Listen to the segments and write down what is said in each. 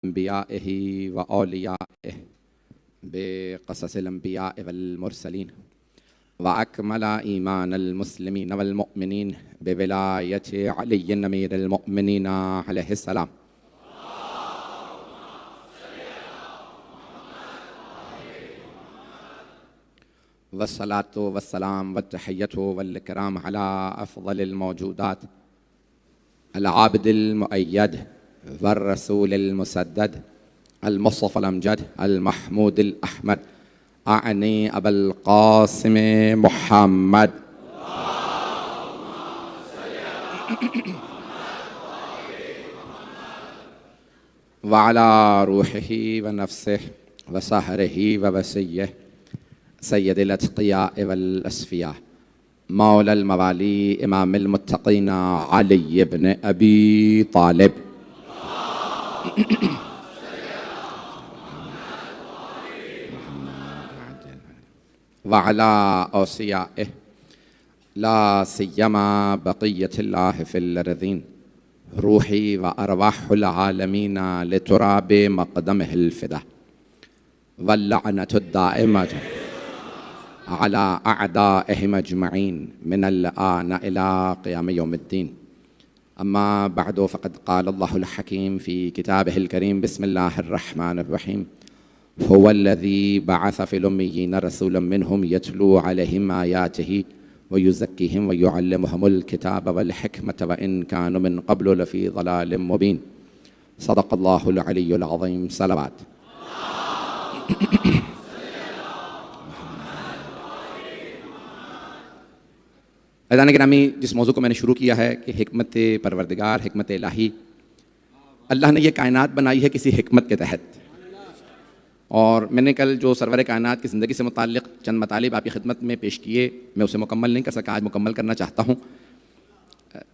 अम्बियाइहि व औलियाइहि बेक़ससिल अम्बियाइ वल मुरसलीन व अकमला ईमानल मुस्लिमीन वल मुअमिनीन बिविलायति अलिय्यिन अमीरिल मुअमिनीन अलैहिस्सलाम। वस्सलातु वस्सलाम वत्तहिय्यतु वल इकराम अला अफ़ज़लिल मौजूदात अल आबिदिल मुअय्यद वर रसूलिल मुसद्दद अल मुस्तफ़ल अमजद अल महमूदिल अहमद आनी अबुल क़ासिम मुहम्मद व अला रूहिही व नफ्सिही व सहरिही व वसिय्यिही सय्यदिल अत्क़ियाए वल अस्फ़िया मौलल मवाली इमामिल मुत्तक़ीन अली इब्न अबी तालिब व अला औसियाइहि ला सिय्यमा बक़िय्यतिल्लाहि फ़िल अर्ज़ीन रूही व अरवाहुल आलमीन लितुराबि मक़दमिहिल फ़िदा वल लअनतु दाइमतु अला अअदाइहिम अजमईन मिनल आन इला क़ियाम यौमिद्दीन। अम्मा बअदु फ़क़द क़ाल अल्लाहुल हकीम फ़ी किताबिहिल करीम बिस्मिल्लाहिर रहमानिर रहीम हुवल्लज़ी बअस फ़िल उम्मिय्यीन रसूलन मिनहुम यतलू अलैहिम आयातिही व युज़क्कीहिम व युअल्लिमुहुमुल किताब वल हिकमत व इन कानू मिन क़ब्लु लफ़ी ज़लालिम मुबीन। सदक़ल्लाहुल अलियुल अज़ीम। सलावत। अज़ान गिरामी, जिस मौजू को मैंने शुरू किया है कि हिकमत परवरदिगार, हिकमत इलाही, अल्लाह ने यह कायनात बनाई है किसी हिकमत के तहत। और मैंने कल जो सरवर कायनात की ज़िंदगी से मुताल्लिक़ चंद मतालिब आपकी खिदमत में पेश किए, मैं उसे मुकम्मल नहीं कर सका, आज मुकम्मल करना चाहता हूँ।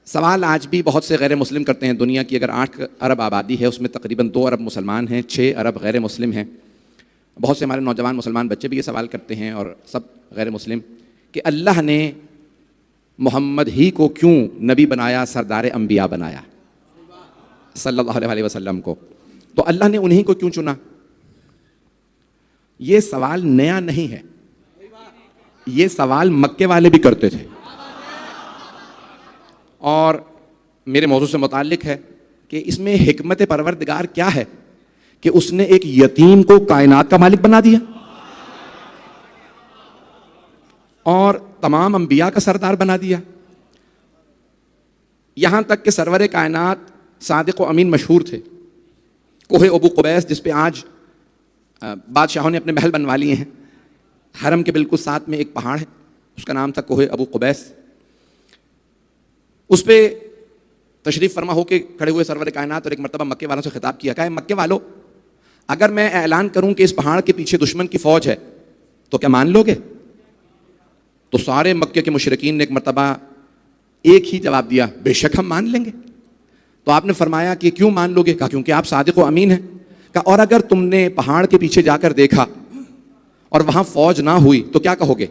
सवाल आज भी बहुत से गैर मुस्लिम करते हैं। दुनिया की अगर 8 अरब आबादी है, उसमें तकरीबन 2 अरब मुसलमान हैं, 6 अरब गैर मुस्लिम हैं। बहुत से हमारे नौजवान मुसलमान बच्चे भी ये सवाल करते हैं और सब गैर मुस्लिम कि अल्लाह ने मोहम्मद ही को क्यों नबी बनाया, सरदार अंबिया बनाया सल्लल्लाहु अलैहि वसल्लम को, तो अल्लाह ने उन्हीं को क्यों चुना? ये सवाल नया नहीं है, ये सवाल मक्के वाले भी करते थे। और मेरे मौजू से मुताल्लिक है कि इसमें हिकमत परवरदिगार क्या है कि उसने एक यतीम को कायनात का मालिक बना दिया और तमाम अंबिया का सरदार बना दिया। यहां तक कि सरवर कायनात सादिक व अमीन मशहूर थे। कोहे अबू कुबैस, जिस पे आज बादशाहों ने अपने महल बनवा लिए हैं, हरम के बिल्कुल साथ में एक पहाड़ है, उसका नाम था कोहे अबू कुबैस। उस पे तशरीफ़ फरमा होके खड़े हुए सरवर कायनात और एक मरतबा मक्के वालों से खिताब किया, कहा मक्के वालों, अगर मैं ऐलान करूं कि इस पहाड़ के पीछे दुश्मन की फौज है तो क्या मान लोगे? तो सारे मक्के के मुशरिकीन ने एक मरतबा एक ही जवाब दिया, बेशक हम मान लेंगे। तो आपने फरमाया कि क्यों मान लोगे? कहा क्योंकि आप सादिक व अमीन हैं। कहा और अगर तुमने पहाड़ के पीछे जाकर देखा और वहां फौज ना हुई तो क्या कहोगे?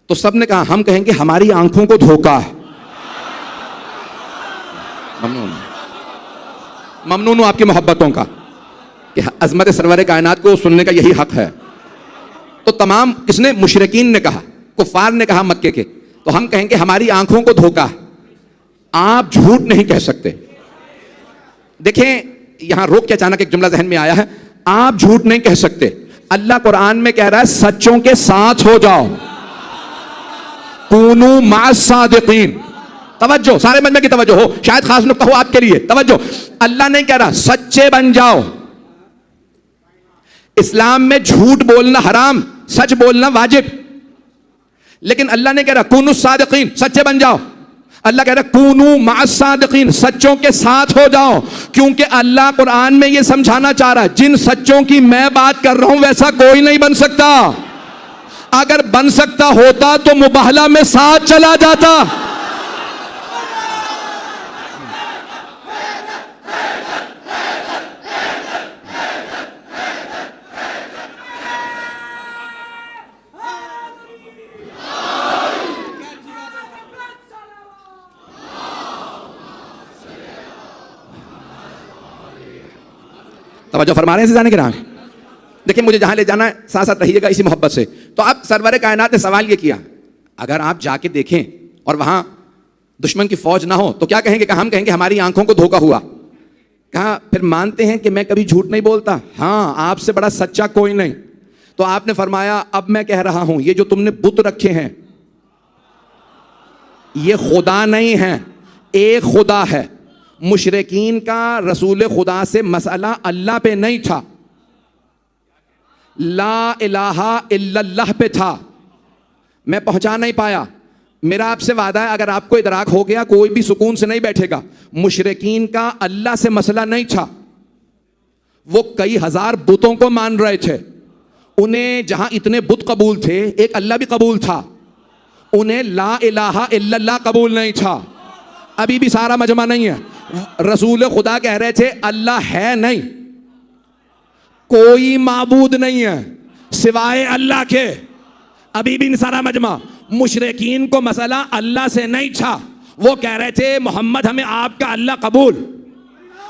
तो सब ने कहा हम कहेंगे हमारी आंखों को धोखा है। ममनून हूं आपकी मोहब्बतों का कि अजमत सरवर कायनात को सुनने का यही हक है। तो तमाम किसने? मुशरिकीन ने कहा, कुफार ने कहा मक्के के। तो हम कहेंगे हमारी आंखों को धोखा, आप झूठ नहीं कह सकते। देखें, यहां रोक के अचानक एक जुमला जहन में आया है, आप झूठ नहीं कह सकते। अल्लाह कुरान में कह रहा है सच्चों के साथ हो जाओ, कूनू मास सादिकीन। तवज्जो, सारे मजमे की तवज्जो हो, शायद खास नुक्ता हो आपके लिए, तवज्जो। अल्लाह नहीं कह रहा सच्चे बन जाओ। इस्लाम में झूठ बोलना हराम, सच बोलना वाजिब। लेकिन अल्लाह ने कह रहा कूनू सादिकीन, सच्चे बन जाओ। अल्लाह कह रहा कूनू मास सादिकीन, सच्चों के साथ हो जाओ। क्योंकि अल्लाह कुरान में यह समझाना चाह रहा है जिन सच्चों की मैं बात कर रहा हूं वैसा कोई नहीं बन सकता। अगर बन सकता होता तो मुबाहला में साथ चला जाता। तवज्जो फरमा रहे हैं जाने के राह। देखिए मुझे जहां ले जाना है साथ साथ रहिएगा इसी मोहब्बत से। तो अब सरवर कायनात ने सवाल ये किया, अगर आप जाके देखें और वहां दुश्मन की फौज ना हो तो क्या कहेंगे? हम कहेंगे हमारी आंखों को धोखा हुआ। कहा फिर मानते हैं कि मैं कभी झूठ नहीं बोलता? हाँ, आपसे बड़ा सच्चा कोई नहीं। तो आपने फरमाया अब मैं कह रहा हूं ये जो तुमने बुत रखे हैं ये खुदा नहीं है, एक खुदा है। मुशरिकीन का रसूल खुदा से मसला अल्लाह पे नहीं था, ला इलाहा इल्लल्लाह पे था। मैं पहुंचा नहीं पाया। मेरा आपसे वादा है अगर आपको इदराक हो गया कोई भी सुकून से नहीं बैठेगा। मुशरिकीन का अल्लाह से मसला नहीं था, वो कई हजार बुतों को मान रहे थे। उन्हें जहां इतने बुत कबूल थे एक अल्लाह भी कबूल था, उन्हें ला इलाहा इल्लल्लाह कबूल नहीं था। अभी भी सारा मजमा नहीं है। रसूल खुदा कह रहे थे अल्लाह है नहीं, कोई माबूद नहीं है सिवाय अल्लाह के। अभी भी सारा मजमा। मुशरिकीन को मसला अल्लाह से नहीं था, वो कह रहे थे मोहम्मद हमें आपका अल्लाह कबूल।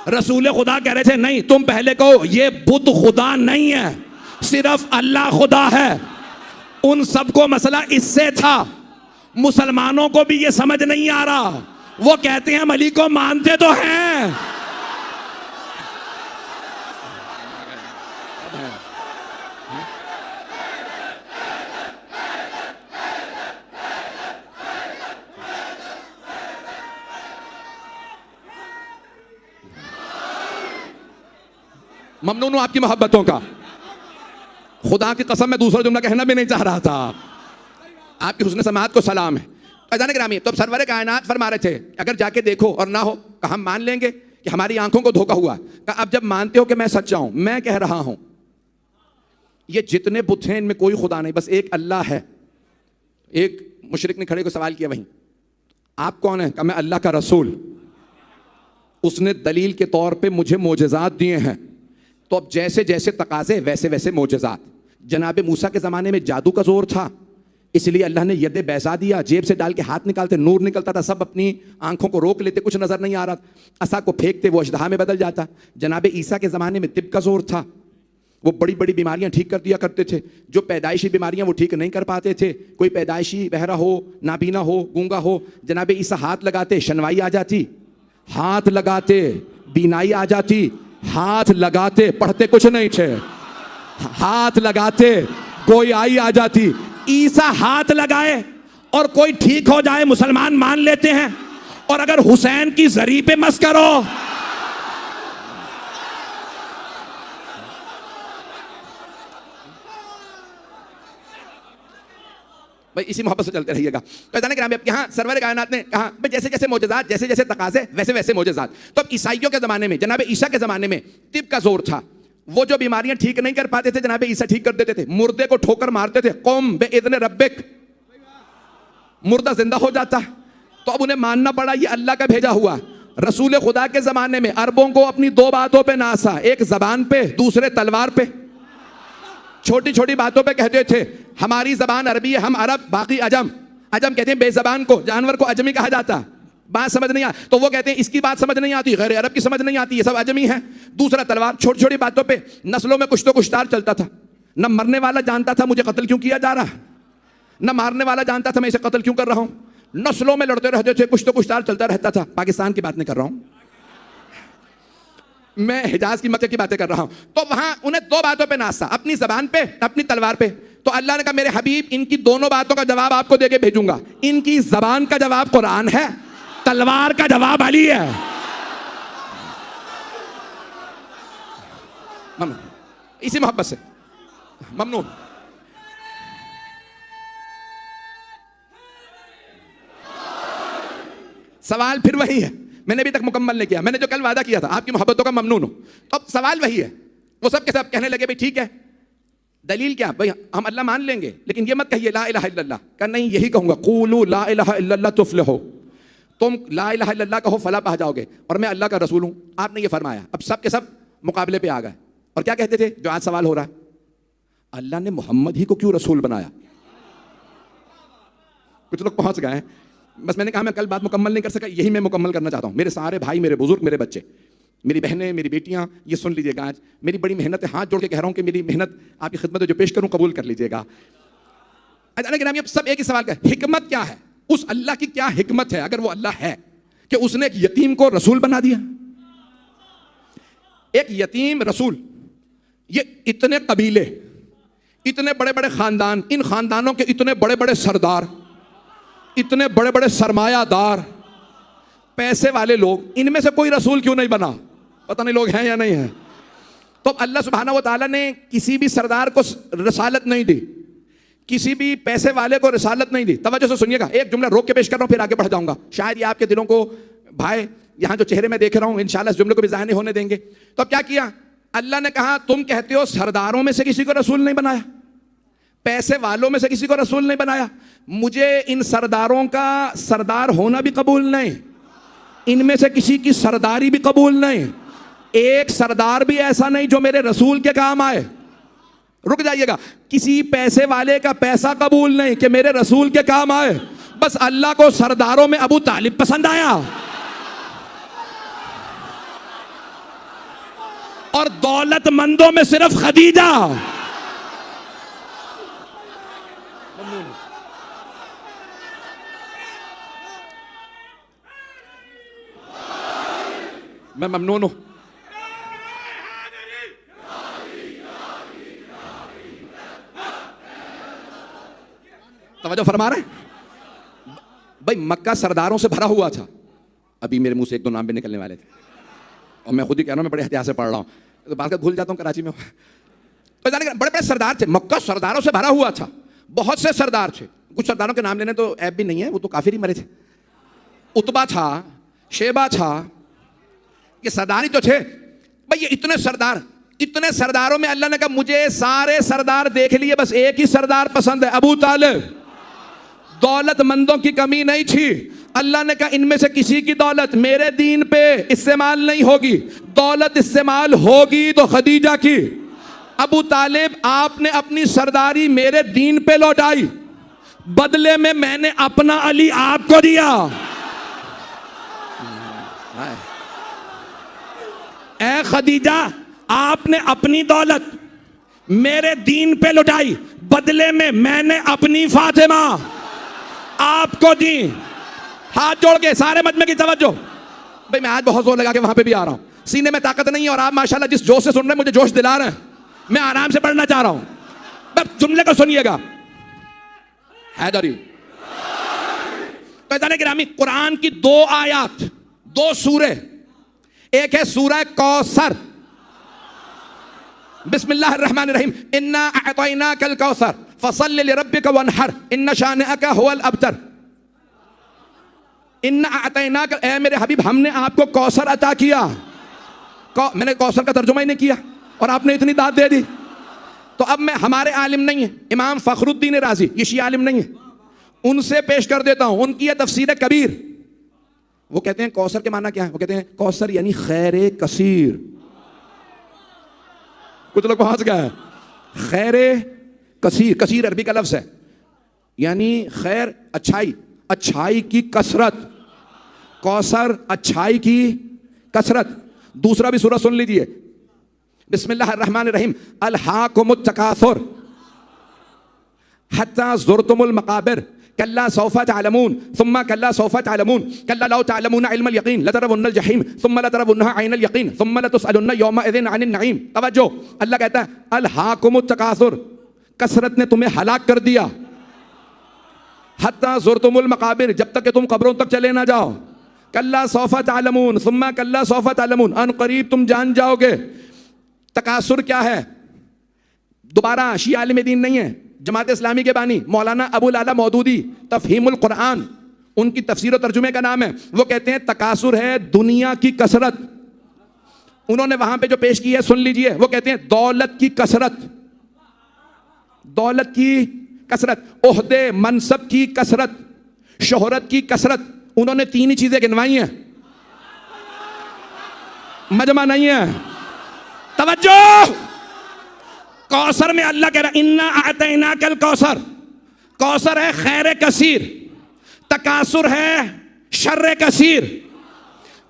रसूल खुदा कह रहे थे नहीं, तुम पहले कहो ये बुत खुदा नहीं है, सिर्फ अल्लाह खुदा है। उन सबको मसला इससे था। मुसलमानों को भी ये समझ नहीं आ रहा। वो कहते हैं हम अली को मानते तो हैं, ममनून हूं आपकी मोहब्बतों का। खुदा की कसम मैं दूसरा जुमला कहना भी नहीं चाह रहा था। आपकी हुस्न समात को सलाम है। अजान ग्रामी, तो सरवर कायनात फरमा रहे थे अगर जाके देखो और ना हो तो हम मान लेंगे कि हमारी आंखों को धोखा हुआ। अब जब मानते हो कि मैं सच्चा हूं, मैं कह रहा हूं ये जितने बुत हैं इनमें कोई खुदा नहीं, बस एक अल्लाह है। एक मुशरिक ने खड़े को सवाल किया, वहीं आप कौन है? कहा मैं अल्लाह का रसूल। उसने दलील के तौर पे मुझे मोजज़ात दिए हैं। तो अब जैसे जैसे तकाजे वैसे वैसे मोजज़ात। जनाब मूसा के ज़माने में जादू का जोर था, इसलिए अल्लाह ने यद बैसा दिया, जेब से डाल के हाथ निकालते नूर निकलता था, सब अपनी आंखों को रोक लेते, कुछ नज़र नहीं आ रहा। असा को फेंकते वो अजदहा में बदल जाता। जनाब ईसा के ज़माने में तिब का जोर था, वो बड़ी बड़ी बीमारियां ठीक कर दिया करते थे। जो पैदाइशी बीमारियां वो ठीक नहीं कर पाते थे, कोई पैदाइशी बहरा हो, नाबीना हो, गूंगा हो, जनाब ईसा हाथ लगाते शनवाई आ जाती, हाथ लगाते बीनाई आ जाती, हाथ लगाते पढ़ते कुछ नहीं थे, हाथ लगाते कोई आई आ जाती। ईसा हाथ लगाए और कोई ठीक हो जाए मुसलमान मान लेते हैं। और अगर हुसैन की जरी पे मस करो, भाई इसी मोहब्बत से चलते रहिएगा। तो जाने ग्राम यहाँ सरवर कायनात ने कहा भाई जैसे जैसे मोजज़ात, जैसे जैसे तकाजे वैसे वैसे मोजज़ात। तो अब ईसाइयों के ज़माने में, जनाब ईसा के ज़माने में तिब का जोर था। वो जो बीमारियां ठीक नहीं कर पाते थे जनाब ईसा ठीक कर देते थे। मुर्दे को ठोकर मारते थे, कौम बेइज़्न रब्बिक, मुर्दा जिंदा हो जाता। तो अब उन्हें मानना पड़ा ये अल्लाह का भेजा हुआ। रसूल खुदा के ज़माने में अरबों को अपनी दो बातों पे नासा, एक ज़बान पे, दूसरे तलवार पे। छोटी छोटी बातों पे कहते थे हमारी ज़बान अरबी है, हम अरब, बाकी अजम। अजम कहते हैं बेज़बान को, जानवर को अजमी कहा जाता। बात समझ नहीं आ तो वो कहते हैं इसकी बात समझ नहीं आती, गैर अरब की समझ नहीं आती, ये सब अजमी है। दूसरा तलवार। छोटी छोटी बातों पे नस्लों में कुछ तो कुछ तार चलता था। न मरने वाला जानता था मुझे कत्ल क्यों किया जा रहा, न मारने वाला जानता था मैं इसे कत्ल क्यों कर रहा हूं। नस्लों में लड़ते रहते थे, कुछ तो कुछ तार चलता रहता था। पाकिस्तान की बात नहीं कर रहा हूं मैं, हिजाज की, मक्के की बातें कर रहा हूं। तो वहां उन्हें दो बातों पे नासा, अपनी जबान पे, अपनी तलवार पे। तो अल्लाह ने कहा मेरे हबीब इनकी दोनों बातों का जवाब आपको देके भेजूंगा। इनकी जबान का जवाब कुरान है, तलवार का जवाब अली है। इसी मोहब्बत से ममनून। सवाल फिर वही है, मैंने अभी तक मुकम्मल नहीं किया। मैंने जो कल वादा किया था आपकी मोहब्बतों का ममनून हूं। तो अब सवाल वही है। वो सब के सब कहने लगे भाई ठीक है, दलील क्या? भाई हम अल्लाह मान लेंगे, लेकिन ये मत कहिए ला इलाहा इल्लल्लाह। का नहीं, यही कहूंगा कूलू ला इलाहा इल्लल्लाह तुफ्लिहू। तुम ला इलाहा इल्लल्लाह कहो फला पा जाओगे, और मैं अल्लाह का रसूल हूं। आपने ये फरमाया। अब सब के सब मुकाबले पे आ गए। और क्या कहते थे जो आज सवाल हो रहा है, अल्लाह ने मोहम्मद ही को क्यों रसूल बनाया? कुछ लोग पहुंच गए हैं। बस मैंने कहा मैं कल बात मुकम्मल नहीं कर सका, यही मैं मुकम्मल करना चाहता हूं। मेरे सारे भाई, मेरे बुजुर्ग, मेरे बच्चे, मेरी बहनें, मेरी बेटियां, ये सुन लीजिएगा, आज मेरी बड़ी मेहनत है, हाथ जोड़ के कह रहा हूं कि मेरी मेहनत आपकी खिदमत में जो पेश करूं कबूल कर लीजिएगा। लेकिन अब सब एक ही सवाल का, हिकमत क्या है? उस अल्लाह की क्या हिकमत है अगर वो अल्लाह है कि उसने एक यतीम को रसूल बना दिया? एक यतीम रसूल, ये इतने कबीले, इतने बड़े बड़े खानदान, इन खानदानों के इतने बड़े बड़े सरदार, इतने बड़े बड़े सरमायादार, पैसे वाले लोग, इनमें से कोई रसूल क्यों नहीं बना? पता नहीं लोग हैं या नहीं है। तो अल्लाह सुब्हानहू व तआला ने किसी भी सरदार को रसालत नहीं दी, किसी भी पैसे वाले को रिसालत नहीं दी। तवज्जो से सुनिएगा, एक जुमला रोक के पेश कर रहा हूं, फिर आगे बढ़ जाऊंगा। शायद ये आपके दिलों को भाई, यहां जो चेहरे में देख रहा हूं, इंशाल्लाह इस जुमले को भी ज़ाहिर नहीं होने देंगे। तो अब क्या किया अल्लाह ने? कहा तुम कहते हो सरदारों में से किसी को रसूल नहीं बनाया, पैसे वालों में से किसी को रसूल नहीं बनाया। मुझे इन सरदारों का सरदार होना भी कबूल नहीं, इनमें से किसी की सरदारी भी कबूल नहीं, एक सरदार भी ऐसा नहीं जो मेरे रसूल के काम आए। रुक जाइएगा, किसी पैसे वाले का पैसा कबूल नहीं कि मेरे रसूल के काम आए। बस अल्लाह को सरदारों में अबू तालिब पसंद आया और दौलतमंदों में सिर्फ खदीजा। मैं ममनून हूं। तवज्जो फरमा रहे हैं भाई, मक्का सरदारों से भरा हुआ था। अभी मेरे मुंह से एक दो नाम भी निकलने वाले थे और मैं खुद ही कह रहा हूं, मैं बड़े एहतियात से पढ़ रहा हूं, तो बात भूल जाता हूं कराची में। तो जाने बड़े बड़े सरदार थे, मक्का सरदारों से भरा हुआ था, बहुत से सरदार थे। कुछ सरदारों के नाम लेने तो ऐप भी नहीं है, वो तो काफिर ही मरे थे। उतबा था, शेबा था, ये सरदार ही तो थे भाई। ये इतने सरदार, इतने सरदारों में अल्लाह ने कहा मुझे सारे सरदार देख लिए, बस एक ही सरदार पसंद है, अबू तालिब। दौलतमंदों की कमी नहीं थी। अल्लाह ने कहा इनमें से किसी की दौलत मेरे दीन पे इस्तेमाल नहीं होगी, दौलत इस्तेमाल होगी तो खदीजा की। अबू तालिब, आपने अपनी सरदारी मेरे दीन पे लौटाई, बदले में मैंने अपना अली आपको दिया। ए खदीजा, आपने अपनी दौलत मेरे दीन पे लौटाई, बदले में मैंने अपनी फातिमा आपको दी। हाथ जोड़ के सारे मजमे की तवज्जो। भाई मैं आज बहुत जोर लगा के वहां पे भी आ रहा हूं, सीने में ताकत नहीं है और आप माशाल्लाह जिस जोश से सुन रहे हैं मुझे जोश दिला रहे हैं। मैं आराम से पढ़ना चाह रहा हूं, बस जुमले को सुनिएगा। हैदरी तो गिरामी, कुरान की दो आयत, दो सूरे, एक है सूरह कौसर, बिस्मिल्लाहिर्रहमानिर्रहीम, इन्ना अअतैनाकल कौसर फसल्लि लिरब्बिका वन्हर इन्ना शानिअका हुवल अबतर। इन्ना अअतैनाका, ए मेरे हबीब हमने आपको कौसर अता किया। मैंने कौसर का तर्जुमा ही नहीं किया और आपने इतनी दाद दे दी। तो अब मैं, हमारे आलिम नहीं है इमाम फखरुद्दीन राजी, ये शिया आलिम नहीं है, उनसे पेश कर देता हूं उनकी यह तफसीर कबीर। वो कहते हैं कौसर के माना क्या है? वो कहते हैं कौसर यानी खैर कसीर। कुछ लोग पहुंच गए, खैर कसीर, कसीर अरबी का लफ्ज है, यानी खैर अच्छाई, अच्छाई की कसरत। कौसर अच्छाई की कसरत। दूसरा भी सूरह सुन लीजिए, बिस्मिल्लाहिर्रहमानिर्रहीम, अलहाकुमुत तकासुर हत्ता ज़ुरतुमुल मकाबिर कल्ला सौफा तअलमून सुम्मा कल्ला सौफा तअलमून कल्ला लौ तअलमून इल्मल यकीन लतरवुन्नल जहीम सुम्मा लतरवुन्नहा ऐनल यकीन सुम्मा लतुसअलुन्ना यौमइज़िन अनिन नईम। तवज्जो, अल्लाह कहता है अलहाकुमुत तकासुर, कसरत ने तुम्हें हलाक कर दिया, हत्ता ज़ुरतुमुल मकाबिर, जब तक कि तुम कब्रों तक चले ना जाओ, कल्ला सौफा तअलमून सुम्मा कल्ला सौफा तअलमून, अन करीब तुम जान जाओगे। तकासुर क्या है? दोबारा शिया आलिम दीन नहीं है, जमात इस्लामी के बानी मौलाना अबुल आला मौदूदी, तफहीमुल कुरान उनकी तफसीर और तर्जुमे का नाम है। वो कहते हैं तकासुर है दुनिया की कसरत। उन्होंने वहां पे जो पेश की है सुन लीजिए, वो कहते हैं दौलत की कसरत, दौलत की कसरत, ओहदे मनसब की कसरत, शोहरत की कसरत। उन्होंने तीन ही चीजें गिनवाई हैं, मजमा नहीं है। तवज्जो, कौसर में अल्लाह कह रहा इन्ना अअतैनाकल कौसर, कौसर है खैर कसीर, तकासुर है शर्र कसीर।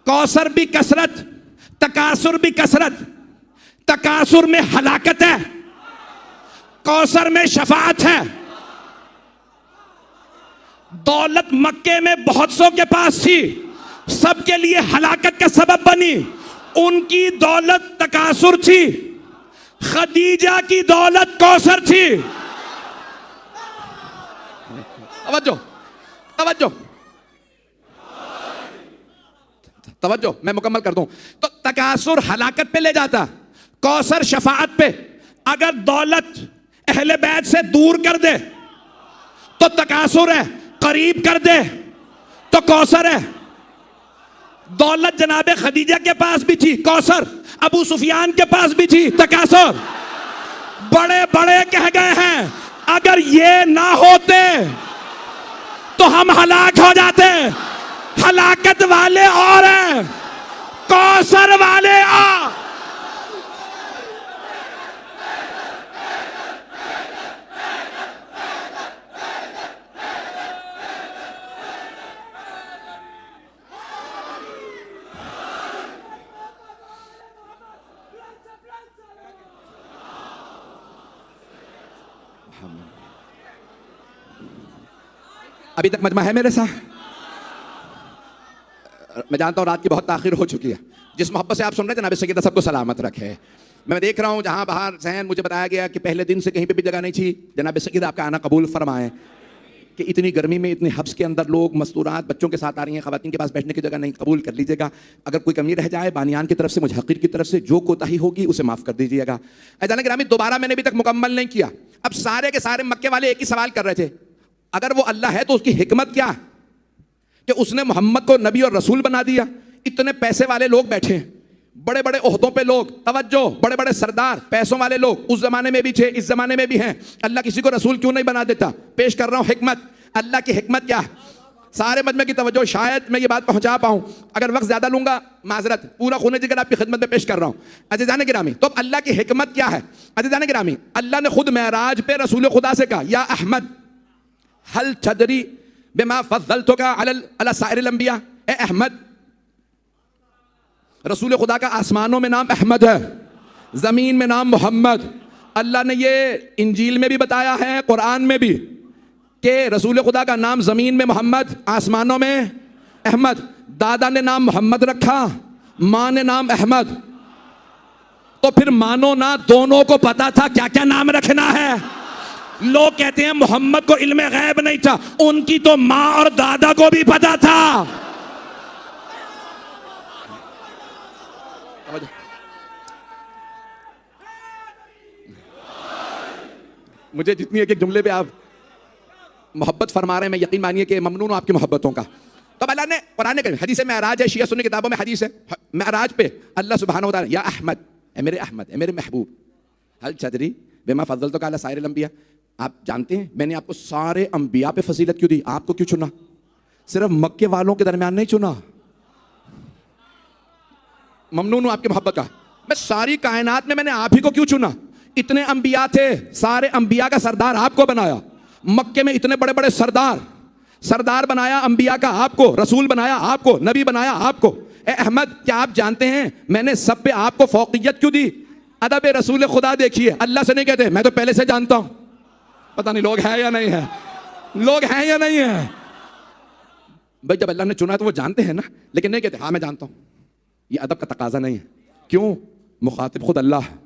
कौसर भी कसरत, तकासुर भी कसरत, तकासुर में हलाकत है, कौसर में शफाअत है। दौलत मक्के में बहुत सौ के पास थी, सबके लिए हलाकत का सबब बनी। उनकी दौलत तकासुर थी, खदीजा की दौलत कौसर थी। तवज्जो तवज्जो तवज्जो, मैं मुकम्मल कर दूं। तो तकासुर हलाकत पे ले जाता, कौसर शफाअत पे। अगर दौलत अहले बैत से दूर कर दे तो तकासुर है, करीब कर दे तो कौसर है। दौलत जनाबे खदीजा के पास भी थी, कौसर। अबू सुफियान के पास भी थी, तकासुर। बड़े बड़े कह गए हैं अगर ये ना होते तो हम हलाक हो जाते। हलाकत वाले और हैं, कौसर वाले आ। अभी तक मजमा है मेरे साथ? मैं जानता हूं रात की बहुत ताखिर हो चुकी है। जिस मोहब्बत से आप सुन रहे थे जनाब सैयदा सबको सलामत रखे। मैं देख रहा हूं जहां बाहर सहन मुझे बताया गया कि पहले दिन से कहीं पे भी जगह नहीं थी। जनाब सैयदा आपका आना कबूल फरमाएं कि इतनी गर्मी में इतने हब्स के अंदर लोग मस्तूरात बच्चों के साथ आ रही हैं, खवातीन के पास बैठने की जगह नहीं, कबूल कर लीजिएगा। अगर कोई कमी रह जाए बानियान की तरफ से, मुजहक़िर की तरफ से जो कोताही होगी उसे माफ़ कर दीजिएगा। ऐसा गिरामी दोबारा मैंने अभी तक मुकम्मल नहीं किया। अब सारे के सारे मक्के वाले एक ही सवाल कर रहे थे, अगर वो अल्लाह है तो उसकी हिकमत क्या है कि उसने मोहम्मद को नबी और रसूल बना दिया। इतने पैसे वाले लोग बैठे हैं, बड़े बड़े ओहदों पे लोग, तवज्जो, बड़े बड़े सरदार, पैसों वाले लोग उस जमाने में भी थे, इस जमाने में भी हैं। अल्लाह किसी को रसूल क्यों नहीं बना देता? पेश कर रहा हूं हिकमत। अल्लाह की हिकमत क्या है? सारे मजमे की तवज्जो, शायद मैं ये बात पहुंचा पाऊं। अगर वक्त ज्यादा लूंगा माजरत, पूरा खून जिगर आपकी खिदमत में पेश कर रहा हूं। अज़ीज़ान गिरामी, तो अल्लाह की हिकमत क्या है? अज़ीज़ान गिरामी, अल्लाह ने खुद मेराज पे रसूल खुदा से कहा, या अहमद हल तदरी बिमा फज़्ज़लतुका अला साइरिल अंबिया। ए अहमद, रसूल खुदा का आसमानों में नाम अहमद है, जमीन में नाम मोहम्मद। अल्लाह ने ये इंजील में भी बताया है, कुरान में भी, कि रसूल खुदा का नाम जमीन में मोहम्मद, आसमानों में अहमद। दादा ने नाम मोहम्मद रखा, माँ ने नाम अहमद। तो फिर मानो ना दोनों को पता था क्या क्या नाम रखना है। लोग कहते हैं मोहम्मद को इल्मे गैब नहीं था, उनकी तो माँ और दादा को भी पता था। मुझे जितनी एक एक जुमले पे आप मोहब्बत फरमा रहे हैं, मैं यकीन मानिए कि ममनून हूं आपकी मोहब्बतों का। तो अल्लाह ने कुरान में, हदीस में मेराज है, शिया सुन्नी किताबों में हदीस है, मेराज पे अल्लाह सुब्हानहू व तआला, या अहमद, ए मेरे अहमद, ए मेरे महबूब, हल तदरी बिमा फज़्ज़लतुका अला साइरिल अंबिया। आप जानते हैं मैंने आपको सारे अंबिया पे फजीलत क्यों दी? आपको क्यों चुना? सिर्फ मक्के वालों के दरमियान नहीं चुना। ममनून हूं आपकी मोहब्बत का। मैं सारी कायनात में मैंने आप ही को क्यों चुना? इतने अंबिया थे, सारे अंबिया का सरदार आपको बनाया। मक्के में इतने बड़े बड़े सरदार बनाया अंबिया का आपको, रसूल बनाया आपको, नबी बनाया आपको। ए अहमद, क्या आप जानते हैं मैंने सब पे आपको फौकियत क्यों दी? अदब रसूल खुदा देखिए, अल्लाह से नहीं कहते मैं तो पहले से जानता हूं। पता नहीं लोग हैं या नहीं है, लोग हैं या नहीं है। भाई जब अल्लाह ने चुना तो वो जानते हैं ना, लेकिन नहीं कहते हाँ मैं जानता हूं। ये अदब का तकाजा नहीं है। क्यों? मुखातिब खुद अल्लाह है।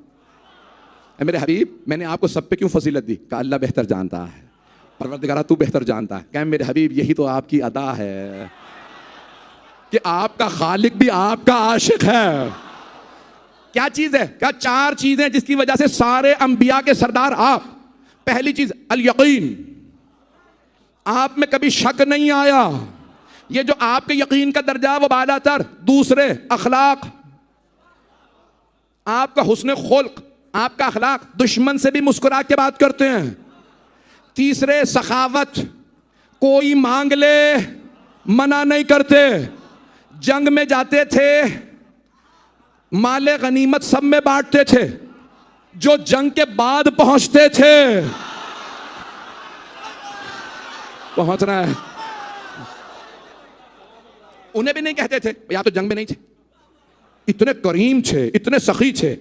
मेरे हबीब, मैंने आपको सब पे क्यों फजीलत दी? कहा अल्लाह बेहतर जानता है, परवरदिगारा तू बेहतर जानता है। कहा मेरे हबीब यही तो आपकी अदा है कि आपका खालिक भी आपका आशिक है। क्या चीज है? क्या चार चीजें जिसकी वजह से सारे अंबिया के सरदार आप। पहली चीज अल यकीन, आप में कभी शक नहीं आया। ये जो आपके यकीन का दर्जा वो बालातर। दूसरे अखलाक, आपका हुस्न खुल्क, आपका अखलाक, दुश्मन से भी मुस्कुरा के बात करते हैं। तीसरे सखावत, कोई मांग ले मना नहीं करते। जंग में जाते थे, माले गनीमत सब में बांटते थे। जो जंग के बाद पहुंचते थे, पहुंच रहा है, उन्हें भी नहीं कहते थे या तो जंग में नहीं थे, इतने करीम थे, इतने सखी थे।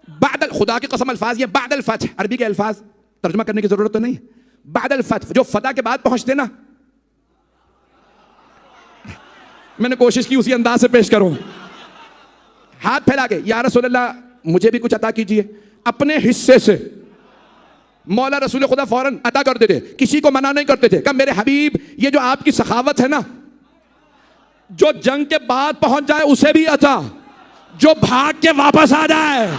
बादल, खुदा की कसम अल्फाज ये बादल फतह, अरबी के अल्फाज तर्जुमा करने की जरूरत तो नहीं। बादल फतह, जो फतह के बाद पहुंचते ना, मैंने कोशिश की उसी अंदाज से पेश करूं। हाथ फैला के, या रसूल अल्लाह मुझे भी कुछ अता कीजिए। अपने हिस्से से मौला रसूल खुदा फौरन अता करते थे, किसी को मना नहीं करते थे। कब मेरे हबीब ये जो आपकी सखावत है ना, जो जंग के बाद पहुंच जाए उसे भी अता, जो भाग के वापस आ जाए।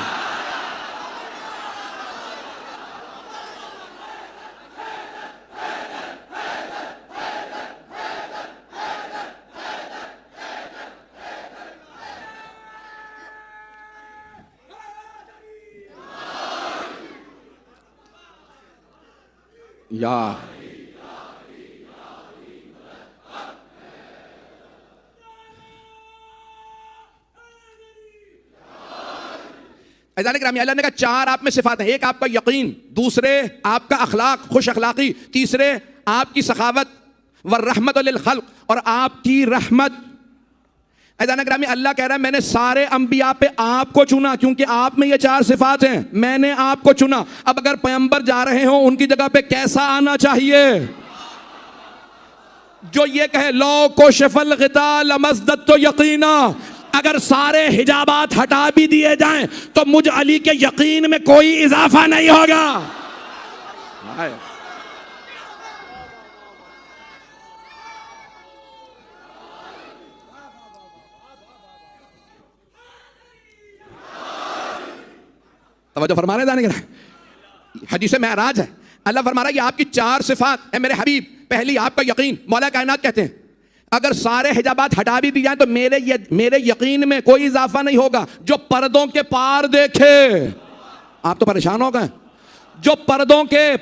या ग्रामी, अल्लाह ने कहा चार आप में सिफात है। एक आपका यकीन, दूसरे आपका अखलाक खुश अखलाकी, तीसरे आपकी सखावत व रहमत लिल खल्क, और आपकी रहमत। ग्रामी, अल्लाह कह रहा है मैंने सारे अंबिया पे आपको चुना क्योंकि आप में ये चार सिफात हैं, मैंने आपको चुना। अब अगर पैगंबर जा रहे हो उनकी जगह पे कैसा आना चाहिए? जो ये कहे लो को शफल गिता लमज़दत तो यकीना, अगर सारे हिजाबात हटा भी दिए जाएं तो मुझ अली के यकीन में कोई इजाफा नहीं होगा। तवज्जो फरमा रहे जाने के हदीस मेराज है, अल्लाह फरमा रहा है ये आपकी चार सिफात है मेरे हबीब। पहली आपका यकीन, मौला कायनात कहते हैं अगर सारे हिजाबात हटा भी दी जाए तो मेरे यकीन में कोई इजाफा नहीं होगा। जो पर्दों के पार देखे, आप तो परेशान हो गए, जो पर्दों के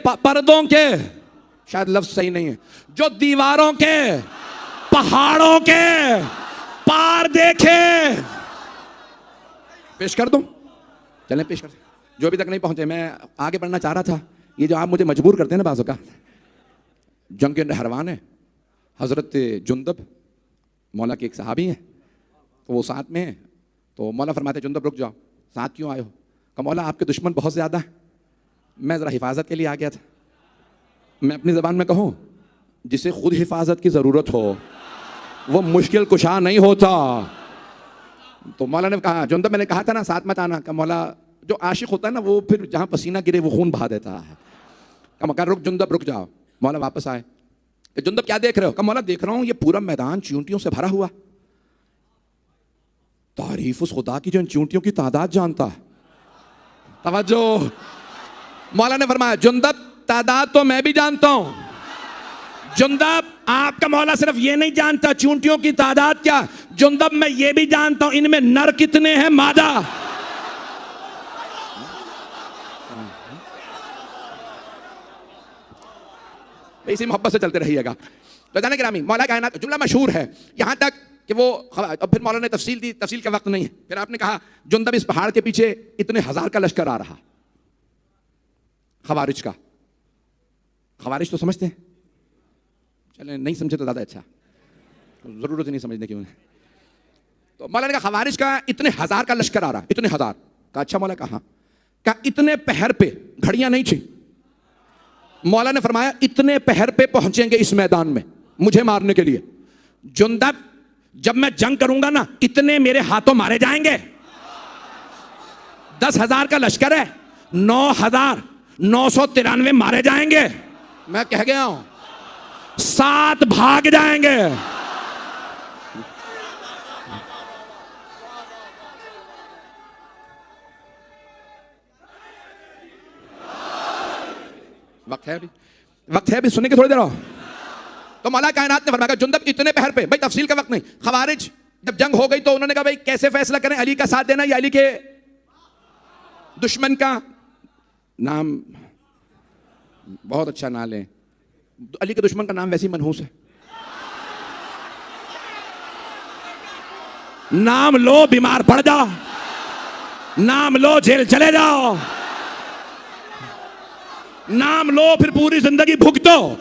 शायद लफ्ज सही नहीं है, जो दीवारों के पहाड़ों के पार देखे। पेश कर दूं? चलें पेश कर। जो अभी तक नहीं पहुंचे, मैं आगे बढ़ना चाह रहा था, ये जो आप मुझे मजबूर करते हैं ना बाज़ों का। जंग के नहरवान है हज़रत जुंदब, मौला के एक सहाबी हैं, तो वो साथ में हैं। तो मौला फरमाते जुंदब रुक जाओ, साथ क्यों आए हो? कहा मौला आपके दुश्मन बहुत ज़्यादा हैं, मैं ज़रा हिफाजत के लिए आ गया था। मैं अपनी ज़बान में कहूँ, जिसे खुद हिफाजत की ज़रूरत हो वो मुश्किल कुशा नहीं होता। तो मौला ने कहा जुंदब मैंने कहा था ना साथ मत आना। कहा मौला जो आशिक होता है ना वो फिर जहाँ पसीना गिरे वो खून बहा देता है। कहा रुक जुंदब रुक जाओ। मौला वापस आए, जुंदब क्या देख रहे हो? कहा मौला देख रहा हूँ ये पूरा मैदान चींटियों से भरा हुआ। तारीफ उस खुदा की जो इन चींटियों की तादाद जानता है। तवज्जो, मौला ने फरमाया जुंदब तादाद तो मैं भी जानता हूं। जुंदब आपका मौला सिर्फ ये नहीं जानता चींटियों की तादाद क्या, जुंदब मैं ये भी जानता हूं इनमें नर कितने हैं मादा। इसी मोहब्बत से चलते रहिएगा। तो जाने गिरामी, मौला कायनात जुमला मशहूर है यहां तक कि वो, अब फिर मौला ने तफसील दी, तफसील का वक्त नहीं है। फिर आपने कहा जुंदब इस पहाड़ के पीछे इतने हजार का लश्कर आ रहा, खवारिज का। खवारिज तो समझते हैं, चले नहीं समझे तो ज्यादा अच्छा, जरूरत नहीं समझने की उन्हें। तो मौला ने कहा खवारिज का इतने हजार का लश्कर आ रहा, इतने हजार का। अच्छा मौला कहा इतने पहर पे घड़ियां नहीं थी। मौला ने फरमाया इतने पहर पे पहुंचेंगे इस मैदान में मुझे मारने के लिए। जुंदब जब मैं जंग करूंगा ना इतने मेरे हाथों मारे जाएंगे। 10,000 का लश्कर है, 9,993 मारे जाएंगे। मैं कह गया हूं 7 भाग जाएंगे। वक्त है अभी सुनने की थोड़ी देर हो। तो मौला कायनात ने फरमाया जुंदब इतने पहर पे, भाई तफसील का वक्त नहीं। खवारिज जब जंग हो गई तो उन्होंने कहा भाई कैसे फैसला करें, अली का साथ देना या अली के दुश्मन का। नाम बहुत अच्छा ना लें, अली के दुश्मन का नाम वैसे ही मनहूस है। नाम लो बीमार पड़ जाओ, नाम लो जेल चले जाओ, नाम लो फिर पूरी जिंदगी भुगतो,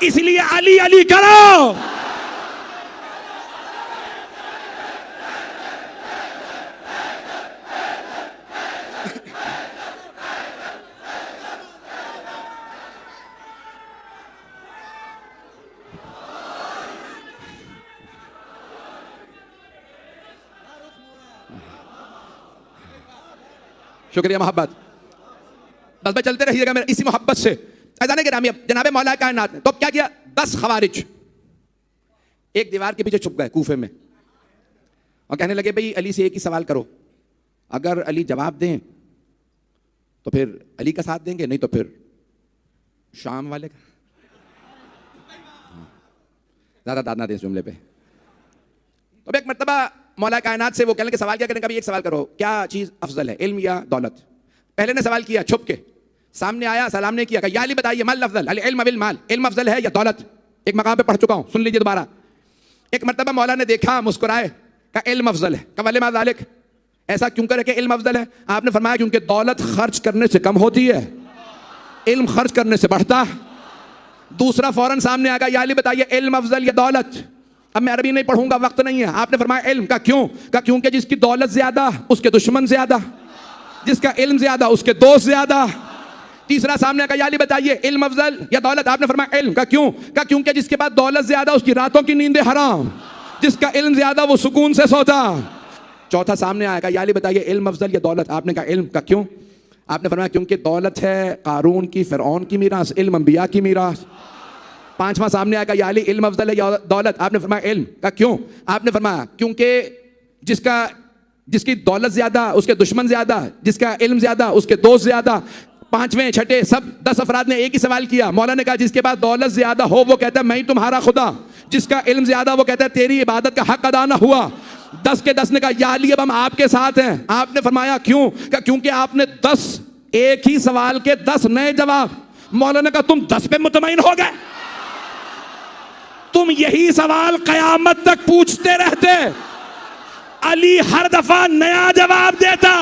इसलिए अली अली करो। शुक्रिया मोहब्बत। बस भाई चलते रहिएगा मेरे इसी मोहब्बत से। अज़ान गिरामी, जनाब मौला कायनात ने तो क्या किया, 10 खवारिज एक दीवार के पीछे छुप गए कूफे में और कहने लगे भाई अली से एक ही सवाल करो, अगर अली जवाब दें तो फिर अली का साथ देंगे, नहीं तो फिर शाम वाले का। ज्यादा दाद ना दे इस जुमले पे। तो एक मर्तबा मौला कायनात से वो कहने के सवाल क्या करें, कभी एक सवाल करो, क्या चीज अफजल है, इल्म या दौलत। पहले ने सवाल किया छुप के, सामने आया सलाम ने किया, या अली बताइए मल अफजल, अल इल्म बिल माल, इल्म अफजल है या दौलत। एक मकाम पे पढ़ चुका हूं, सुन लीजिए दोबारा। एक मर्तबा मौला ने देखा, मुस्कुराए, का इल्म अफजल है। का वले मा ज़ालिक, ऐसा क्यों करे कि इल्म अफजल है। आपने फरमाया क्योंकि दौलत खर्च करने से कम होती है, इल्म खर्च करने से बढ़ता है। दूसरा फौरन सामने आ गया, या अली बताइए इल्म अफजल या दौलत। अब मैं अरबी नहीं पढ़ूंगा, वक्त नहीं है। आपने फरमाया इल्म। का क्यों? का क्योंकि जिसकी दौलत ज्यादा उसके दुश्मन ज्यादा, जिसका इल्म ज्यादा उसके दोस्त ज्यादा। तीसरा सामने का, या अली बताइए इल्म अफजल या दौलत। आपने फरमाया इल्म। का क्यों? का क्योंकि जिसके पास दौलत ज्यादा उसकी रातों की नींदें हराम, जिसका इल्म ज्यादा वो सुकून से सोता। चौथा सामने आएगा, या अली बताइए इल्म अफजल या दौलत। आपने कहा इल्म। का क्यों? आपने फरमाया क्योंकि दौलत है कारून की, फिरौन की मीरास, इल्म अंबिया की मीरास। पांचवा सामने आएगा, या अली इल्म अफजल है या दौलत। आपने फरमाया इल्म। का क्यों? आपने फरमाया क्योंकि जिसकी दौलत ज्यादा उसके दुश्मन ज्यादा, जिसका इल्म ज्यादा उसके दोस्त ज्यादा। पांचवें छठे सब 10 अफराद ने एक ही सवाल किया। मौला ने कहा जिसके पास दौलत ज्यादा हो वो कहता है मैं ही तुम्हारा खुदा, जिसका इल्म ज्यादा वो कहता है तेरी इबादत का हक अदा ना हुआ। 10 के 10 ने कहा या अली अब हम आपके साथ हैं। आपने फरमाया क्यों? क्योंकि आपने 10 एक ही सवाल के 10 नए जवाब। मौला ने कहा तुम 10 पे मुतमईन हो गए, तुम यही सवाल कयामत तक पूछते रहते, अली हर दफा नया जवाब देता।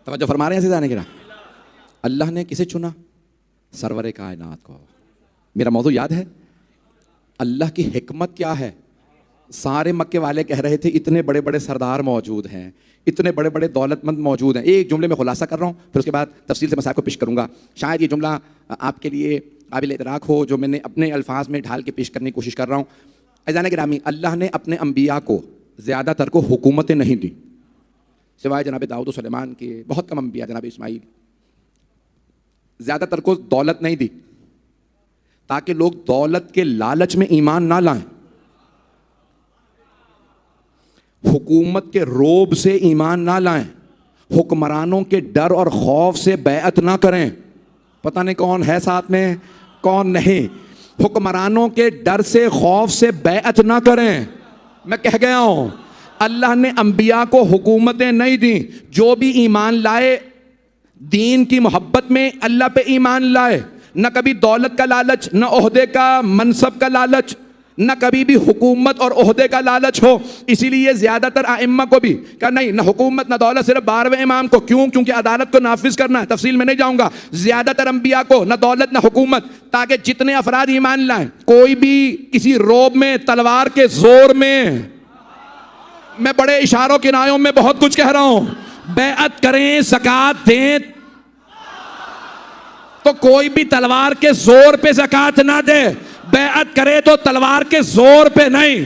जो फरमा रहे हैं सीधा गिरा, अल्लाह ने किसे चुना? सरवरे कायनात को। मेरा मौजू याद है? अल्लाह की हिकमत क्या है? सारे मक्के वाले कह रहे थे इतने बड़े बड़े सरदार मौजूद हैं, इतने बड़े बड़े दौलतमंद मौजूद हैं। एक जुमले में खुलासा कर रहा हूँ, फिर उसके बाद तफसील से मसाइल को पेश करूँगा। शायद ये जुमला आपके लिए काबिल इतराक हो, जो मैंने अपने अल्फाज में ढाल के पेश करने की कोशिश कर रहा हूँ। अज़ान गिरामी, अल्लाह ने अपने अम्बिया को ज़्यादातर को हुकूमतें नहीं दी, सिवाय जनाब दाऊद सुलेमान के। बहुत कम अम्बिया, जनाब इस्माइल, ज़्यादातर को दौलत नहीं दी ताकि लोग दौलत के लालच में ईमान ना लाएं, हुकूमत के रोब से ईमान ना लाएं, हुक्मरानों के डर और खौफ से बैअत ना करें। पता नहीं कौन है साथ में कौन नहीं। हुक्मरानों के डर से खौफ से बैअत ना करें। मैं कह गया हूं, अल्लाह ने अंबिया को हुकूमतें नहीं दी। जो भी ईमान लाए दीन की मोहब्बत में अल्लाह पे ईमान लाए, न कभी दौलत का लालच, न ओहदे का मनसब का लालच, न कभी भी हुकूमत और ओहदे का लालच हो। इसीलिए ज़्यादातर आइम्मा को भी कहा नहीं, न हुकूमत न दौलत, सिर्फ 12वें इमाम को। क्यों? क्योंकि अदालत को नाफिज करना है। तफसील में नहीं जाऊंगा। ज़्यादातर अंबिया को न दौलत न हुकूमत, ताकि जितने अफराद ईमान लाएं, कोई भी किसी रोब में, तलवार के जोर में, मैं बड़े इशारों किनारों में बहुत कुछ कह रहा हूं, बैअत करें, ज़कात दें, तो कोई भी तलवार के जोर पे ज़कात ना दे। बैअत करे तो तलवार के जोर पे नहीं।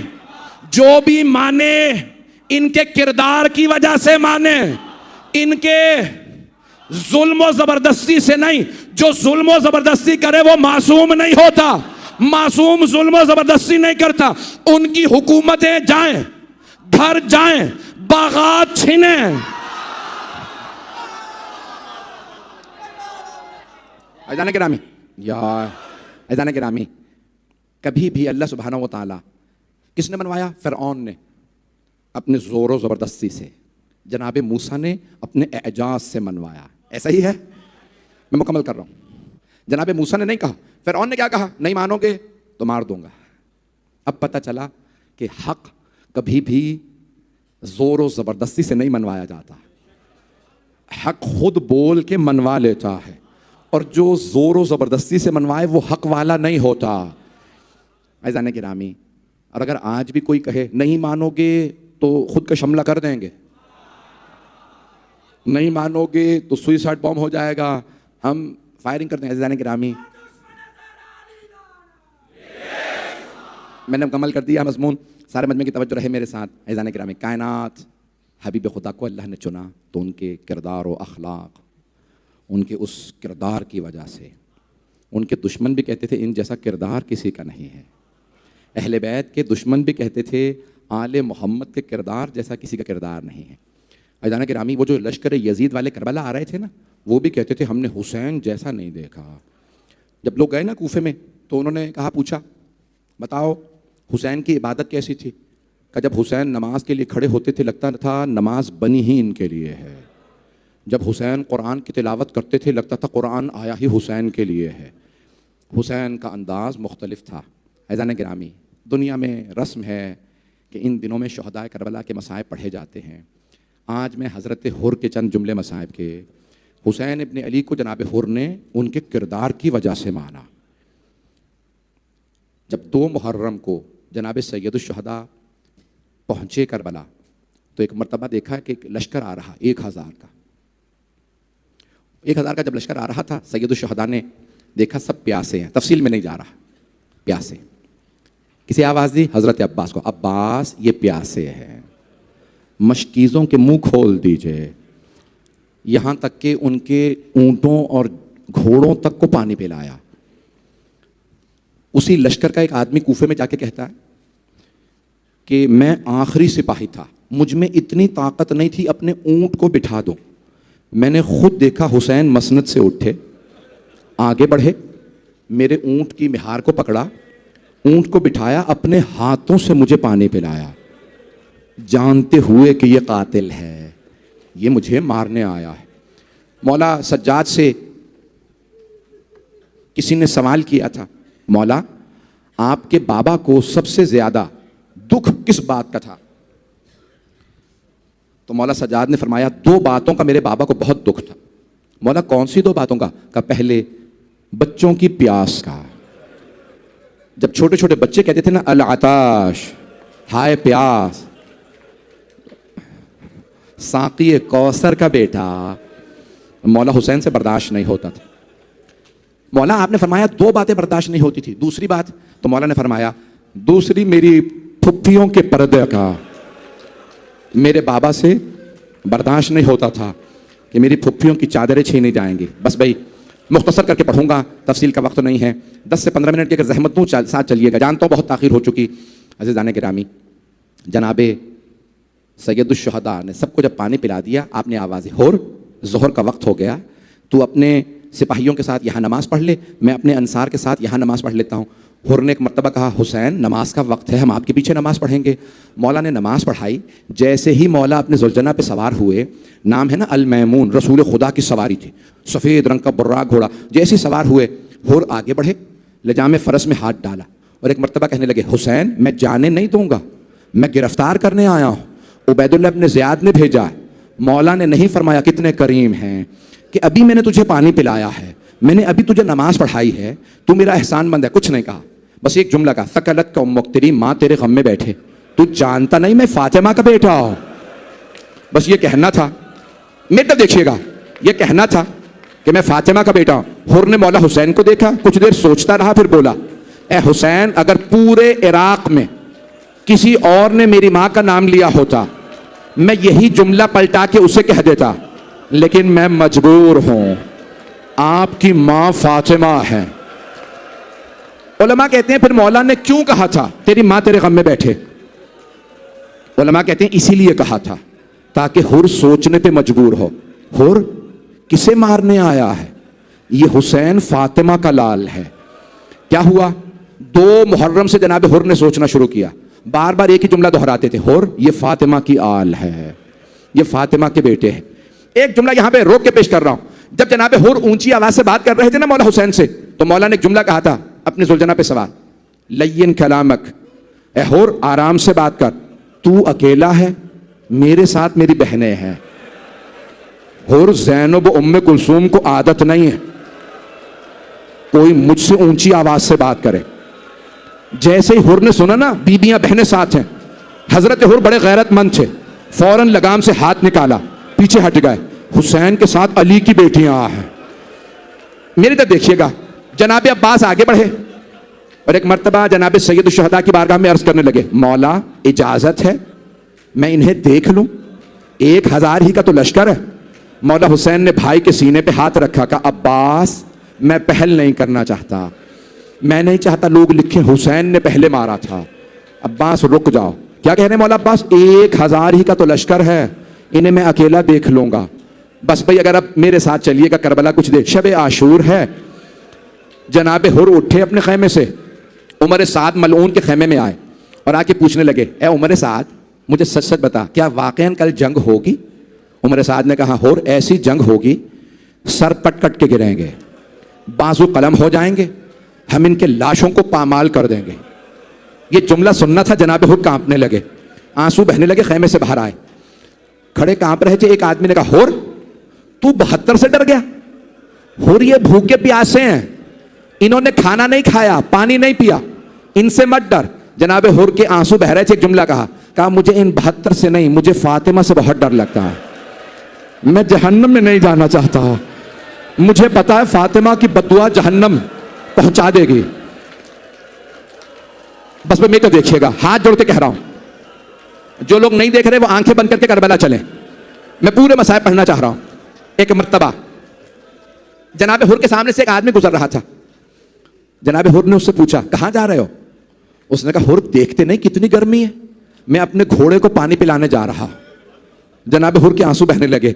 जो भी माने इनके किरदार की वजह से माने, इनके जुल्म और जबरदस्ती से नहीं। जो जुल्म और जबरदस्ती करे वो मासूम नहीं होता। मासूम जुल्म और जबरदस्ती नहीं करता। उनकी हुकूमतें जाएं, घर जाएं, बागात छीने। अज़ान गिरामी, यार अज़ान गिरामी, कभी भी अल्लाह सुब्हानहू व तआला किसने बनवाया? फ़िरऔन ने अपने ज़ोर ज़बरदस्ती से। जनाब मूसा ने अपने एजाज से मनवाया। ऐसा ही है, मैं मुकम्मल कर रहा हूँ। जनाब मूसा ने नहीं कहा, फ़िरऔन ने क्या कहा? नहीं मानोगे तो मार दूंगा। अब पता चला कि हक कभी भी जोर और ज़बरदस्ती से नहीं मनवाया जाता, हक खुद बोल के मनवा लेता है, और जो जोर और ज़बरदस्ती से मनवाए वो हक वाला नहीं होता। ऐज़ान गिरामी, और अगर आज भी कोई कहे नहीं मानोगे तो खुद का शमला कर देंगे, नहीं मानोगे तो सुइसाइड बॉम्ब हो जाएगा, हम फायरिंग करते हैं। ऐज़ान गिरामी, मैंने मुकम्मल कर दिया मज़मून, सारे मजमे की तवज्जो रहे मेरे साथ। ऐज़ान गिरामी, कायनात हबीब खुदा को अल्लाह ने चुना तो उनके किरदार और अखलाक, उनके उस किरदार की वजह से, उनके दुश्मन भी कहते थे इन जैसा किरदार किसी का नहीं है। अहले बैत के दुश्मन भी कहते थे आले मोहम्मद के किरदार जैसा किसी का किरदार नहीं है। ऐज़ान गिरामी, वो जो लश्कर यजीद वाले करबला आ रहे थे ना, वो भी कहते थे हमने हुसैन जैसा नहीं देखा। जब लोग गए ना कूफे में तो उन्होंने कहा, पूछा बताओ हुसैन की इबादत कैसी थी? कि जब हुसैन नमाज के लिए खड़े होते थे लगता था नमाज बनी ही इनके लिए है। जब हुसैन कुरान की तिलावत करते थे लगता था कुरान आया ही हुसैन के लिए है। हुसैन का अंदाज़ मुख्तलिफ था। ऐज़ान गिरामी, दुनिया में रस्म है कि इन दिनों में शुहदाए करबला के मसाइब पढ़े जाते हैं। आज मैं हज़रत हुर के चंद जुमले मसाइब के, हुसैन इब्न अली को जनाब हुर ने उनके किरदार की वजह से माना। जब 2 मुहर्रम को जनाब सैयदुश्शुहदा पहुँचे करबला तो एक मरतबा देखा कि लश्कर आ रहा 1000 का। 1000 का जब लश्कर आ रहा था, सैयदुश्शुहदा ने देखा सब प्यासे हैं, तफसील में नहीं जा रहा, प्यासे। किसी आवाज़ दी? हज़रत अब्बास को, अब्बास ये प्यासे हैं, मशकीज़ों के मुंह खोल दीजिए। यहाँ तक कि उनके ऊँटों और घोड़ों तक को पानी पिलाया। उसी लश्कर का एक आदमी कूफे में जाके कहता है कि मैं आखिरी सिपाही था, मुझ में इतनी ताकत नहीं थी अपने ऊँट को बिठा दूं। मैंने खुद देखा हुसैन मसनद से उठे, आगे बढ़े, मेरे ऊँट की मिहार को पकड़ा, ऊँट को बिठाया, अपने हाथों से मुझे पानी पिलाया, जानते हुए कि ये कातिल है, ये मुझे मारने आया है। मौला सज्जाद से किसी ने सवाल किया था, मौला आपके बाबा को सबसे ज्यादा दुख किस बात का था? तो मौला सज्जाद ने फरमाया 2 बातों का मेरे बाबा को बहुत दुख था। मौला कौन सी 2 बातों का? पहले बच्चों की प्यास का। जब छोटे छोटे बच्चे कहते थे ना अल आताश, हाय प्यास, साकी कौसर का बेटा, मौला हुसैन से बर्दाश्त नहीं होता था। मौला आपने फरमाया 2 बातें बर्दाश्त नहीं होती थी। दूसरी बात, तो मौला ने फरमाया दूसरी मेरी फुफ्फियों के पर्दे का। मेरे बाबा से बर्दाश्त नहीं होता था कि मेरी फुफ्फियों की चादरें छीनी जाएंगी। बस भाई मुख्तसर करके पढ़ूंगा, तफसील का वक्त नहीं है, 10 से 15 मिनट की अगर जहमत दूँ साथ चलिएगा, जानता हूँ बहुत ताख़ीर हो चुकी। अज़ीज़ान गिरामी, जनाबे सैयदुश्शुहदा ने सबको जब पानी पिला दिया, आपने आवाज़ हुर, ज़ोहर का वक्त हो गया, तू अपने सिपाहियों के साथ यहाँ नमाज़ पढ़ ले, मैं अपने अंसार के साथ यहाँ नमाज़ पढ़ लेता हूँ। हुर ने एक मरतबा कहा, हुसैन नमाज का वक्त है, हम आपके पीछे नमाज़ पढ़ेंगे। मौला ने नमाज़ पढ़ाई। जैसे ही मौला अपने जुलजना पे सवार हुए, नाम है ना अल मैमून, रसूल खुदा की सवारी थी, सफ़ेद रंग का बुर्राक घोड़ा, जैसे ही सवार हुए हुर आगे बढ़े, लजाम फ़रस में हाथ डाला और एक मरतबा कहने लगे, हुसैन मैं जाने नहीं दूंगा, मैं गिरफ्तार करने आया हूँ, उबैदुल्लाह इब्न ज़ियाद ने भेजा है। मौला ने नहीं फरमाया कितने करीम हैं कि अभी मैंने तुझे पानी पिलाया है, मैंने अभी तुझे नमाज पढ़ाई है, तू मेरा एहसानमंद है। कुछ नहीं कहा, बस एक जुमला कहा, सकलत का उम्मुक, तेरी माँ तेरे गम में बैठे, तू जानता नहीं मैं फातिमा का बेटा हूँ। बस ये कहना था, मेरे देखिएगा, ये कहना था कि मैं फातिमा का बेटा हूँ। हुर ने मौला हुसैन को देखा, कुछ देर सोचता रहा, फिर बोला, ए हुसैन, अगर पूरे इराक में किसी और ने मेरी माँ का नाम लिया होता, मैं यही जुमला पलटा के उसे कह देता, लेकिन मैं मजबूर हूं, आपकी माँ फातिमा है। उलमा कहते हैं फिर मौला ने क्यों कहा था तेरी माँ तेरे गम में बैठे? उलमा कहते हैं इसीलिए कहा था ताकि हुर सोचने पे मजबूर हो, हुर किसे मारने आया है? ये हुसैन फातिमा का लाल है। क्या हुआ? 2 मुहर्रम से जनाब हुर ने सोचना शुरू किया, बार बार एक ही जुमला दोहराते थे, हुर ये फातिमा की आल है, ये फातिमा के बेटे हैं। एक जुमला यहां पे रोक के पेश कर रहा हूं। जब जनाब हुर ऊंची आवाज से बात कर रहे थे ना मौला हुसैन से, तो मौला ने एक जुमला कहा था अपने जुलजना पे सवार, लय्यन कलामक ए होर आराम से बात कर, तू अकेला है, मेरे साथ मेरी बहनें हैं। होर ज़ैनब उम्मे कुलसूम को आदत नहीं है कोई मुझसे ऊंची आवाज से बात करे। जैसे ही हुर ने सुना ना बीबियां बहनें साथ हैं, हजरत हुर बड़े गैरतमंद थे, फौरन लगाम से हाथ निकाला, पीछे हट गए। हुसैन के साथ अली की बेटियां हैं। मेरी तरफ देखिएगा, जनाब अब्बास आगे बढ़े और एक मर्तबा जनाब सैयद शुहदा की बारगाह में अर्ज करने लगे, मौला इजाजत है मैं इन्हें देख लूं, 1000 ही का तो लश्कर है। मौला हुसैन ने भाई के सीने पे हाथ रखा, कहा अब्बास मैं पहल नहीं करना चाहता, मैं नहीं चाहता लोग लिखें हुसैन ने पहले मारा था। अब्बास रुक जाओ। क्या कह रहे हैं मौला अब्बास? 1000 ही का तो लश्कर है, इन्हें मैं अकेला देख लूंगा। बस भाई अगर अब मेरे साथ चलिएगा करबला कुछ देर, शब आशूर है। जनाब हुर उठे अपने खैमे से, उमर साद मलऊन के खैमे में आए और आके पूछने लगे, ए उमर साद मुझे सच सच बता, क्या वाकईन कल जंग होगी? उमर साद ने कहा, हुर ऐसी जंग होगी सर कट कट के गिरेंगे, बाजू कलम हो जाएंगे, हम इनके लाशों को पामाल कर देंगे। ये जुमला सुनना था, जनाब हुर कांपने लगे, आंसू बहने लगे, खैमे से बाहर आए, खड़े कांप रहे थे। एक आदमी ने कहा, हुर तू 72 से डर गया? हुर ये भूखे प्यासे हैं, इन्होंने खाना नहीं खाया, पानी नहीं पिया, इनसे मत डर। जनाब हुर के आंसू बह रहे थे। एक जुमला कहा मुझे इन 72 से नहीं, मुझे फातिमा से बहुत डर लगता है, मैं जहन्नम में नहीं जाना चाहता, मुझे पता है फातिमा की बददुआ जहन्नम पहुंचा देगी। बस मैं तो देखिएगा, हाथ जोड़ के कह रहा हूं, जो लोग नहीं देख रहे वो आंखें बंद करके करबला चले, मैं पूरे मसाइब पढ़ना चाह रहा हूं। एक मर्तबा जनाब हुर के सामने से एक आदमी गुजर रहा था। जनाब हुर ने उससे पूछा, कहां जा रहे हो? उसने कहा, हुर देखते नहीं कितनी गर्मी है, मैं अपने घोड़े को पानी पिलाने जा रहा। जनाब हुर के आंसू बहने लगे।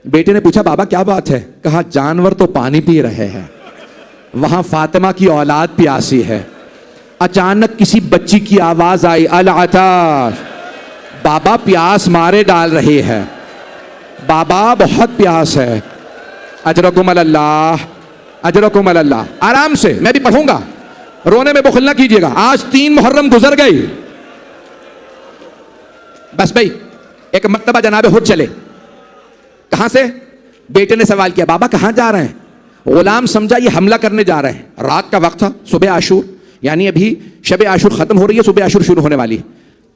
बेटे ने पूछा, बाबा क्या बात है? कहा, जानवर तो पानी पी रहे हैं, वहां फातिमा की औलाद प्यासी है। अचानक किसी बच्ची की आवाज आई, अल अताश, बाबा प्यास मारे डाल रही है, बाबा बहुत प्यास है। अजरकुम अल्लाह, अजरकुम अल्लाह। आराम से, मैं भी पढ़ूंगा, रोने में बुखल ना कीजिएगा। आज 3 मुहर्रम गुजर गई। बस भाई एक मर्तबा जनाब हुर चले। कहां से? बेटे ने सवाल किया, बाबा कहां जा रहे हैं? गुलाम समझा ये हमला करने जा रहे हैं। रात का वक्त था, सुबह आशूर, यानी अभी शब आशूर खत्म हो रही है, सुबह आशूर शुरू होने वाली है।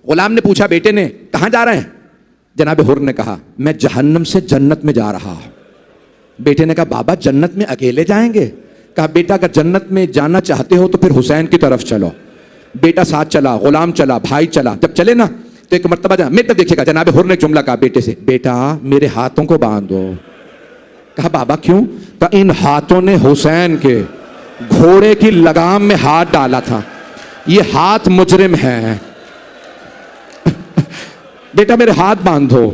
गुलाम ने पूछा बेटे ने, कहां जा रहे हैं? जनाब हुर ने कहा, मैं जहन्नम से जन्नत में जा रहा हूं। बेटे ने कहा, बाबा जन्नत में अकेले जाएंगे? कहा, बेटा अगर जन्नत में जाना चाहते हो तो फिर हुसैन की तरफ चलो। बेटा साथ चला, गुलाम चला, भाई चला। जब चले ना तो एक मर्तबा मेरे तब देखिएगा, जनाब हुर ने जुमला कहा बेटे से, बेटा मेरे हाथों को बांध दो। कहा, बाबा क्यों? कहा, इन हाथों ने हुसैन के घोड़े की लगाम में हाथ डाला था, ये हाथ मुजरिम है। बेटा मेरे हाथ बांध दो।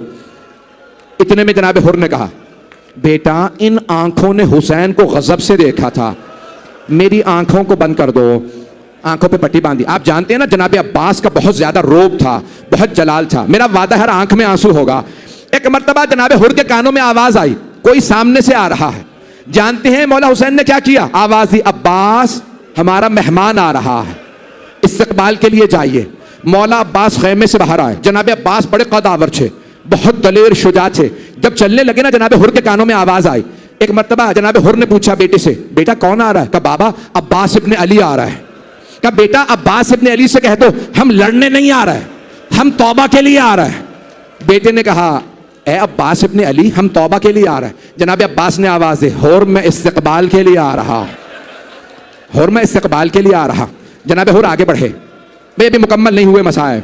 इतने में जनाब हुर ने कहा, बेटा इन आंखों ने हुसैन को गजब से देखा था, मेरी आंखों को बंद कर दो। आंखों पे पट्टी बांधी। आप जानते हैं ना जनाब अब्बास का बहुत ज्यादा रोब था, बहुत जलाल था। मेरा वादा हर आंख में आंसू होगा। एक मर्तबा जनाब हुर के कानों में आवाज आई, कोई सामने से आ रहा है। जानते हैं मौला हुसैन ने क्या किया? आवाज दी, अब्बास हमारा मेहमान आ रहा है, इस्तकबाल के लिए जाइए। मौला अब्बास खैमे से बाहर आए। जनाब अब्बास बड़े कदावर थे, बहुत दलेर शुजा थे। जब चलने लगे ना, जनाब हुर के कानों में आवाज आई। एक मर्तबा जनाब हुर ने पूछा बेटे से, बेटा कौन आ रहा है? कहा, बाबा अब्बास इब्ने अली आ रहा है। कहा, बेटा अब्बास इब्ने अली से कह दो हम लड़ने नहीं आ रहे, हम तौबा के लिए आ रहे हैं। बेटे ने कहा, ए अब्बास इब्ने अली, हम तौबा के लिए आ रहे हैं। जनाब अब्बास ने आवाज दी, हुर मैं इस्तकबाल के लिए आ रहा, हुर मैं इस्तकबाल के लिए आ रहा। जनाब हुर आगे बढ़े। भाई अभी मुकम्मल नहीं हुए मसाए।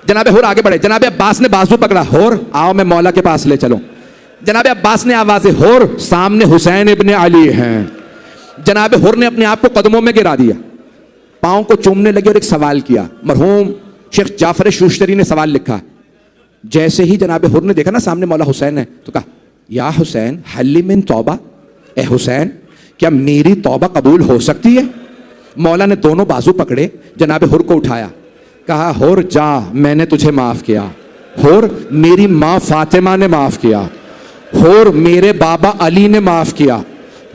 जनाब हुर आगे बढ़े। जनाब अब्बास ने बाजू पकड़ा, हुर आओ मैं मौला के पास ले चलो। जनाब अब्बास ने आवाज दी, हुर सामने हुसैन इब्ने अली हैं। जनाब हुर ने अपने आप को कदमों में गिरा दिया, पांव को चूमने लगे और एक सवाल किया। मरहूम शेख जाफर शूश्तरी ने सवाल लिखा। जैसे ही जनाब हुर ने देखा ना सामने मौला हुसैन है, तो कहा, या हुसैन हल्ली मिन तौबा, ए हुसैन क्या मेरी तौबा कबूल हो सकती है? मौला ने दोनों बाजू पकड़े, जनाब हुर को उठाया, कहा, हुर जा मैंने तुझे माफ किया, हुर मेरी माँ फातिमा ने माफ किया, हुर मेरे बाबा अली ने माफ किया,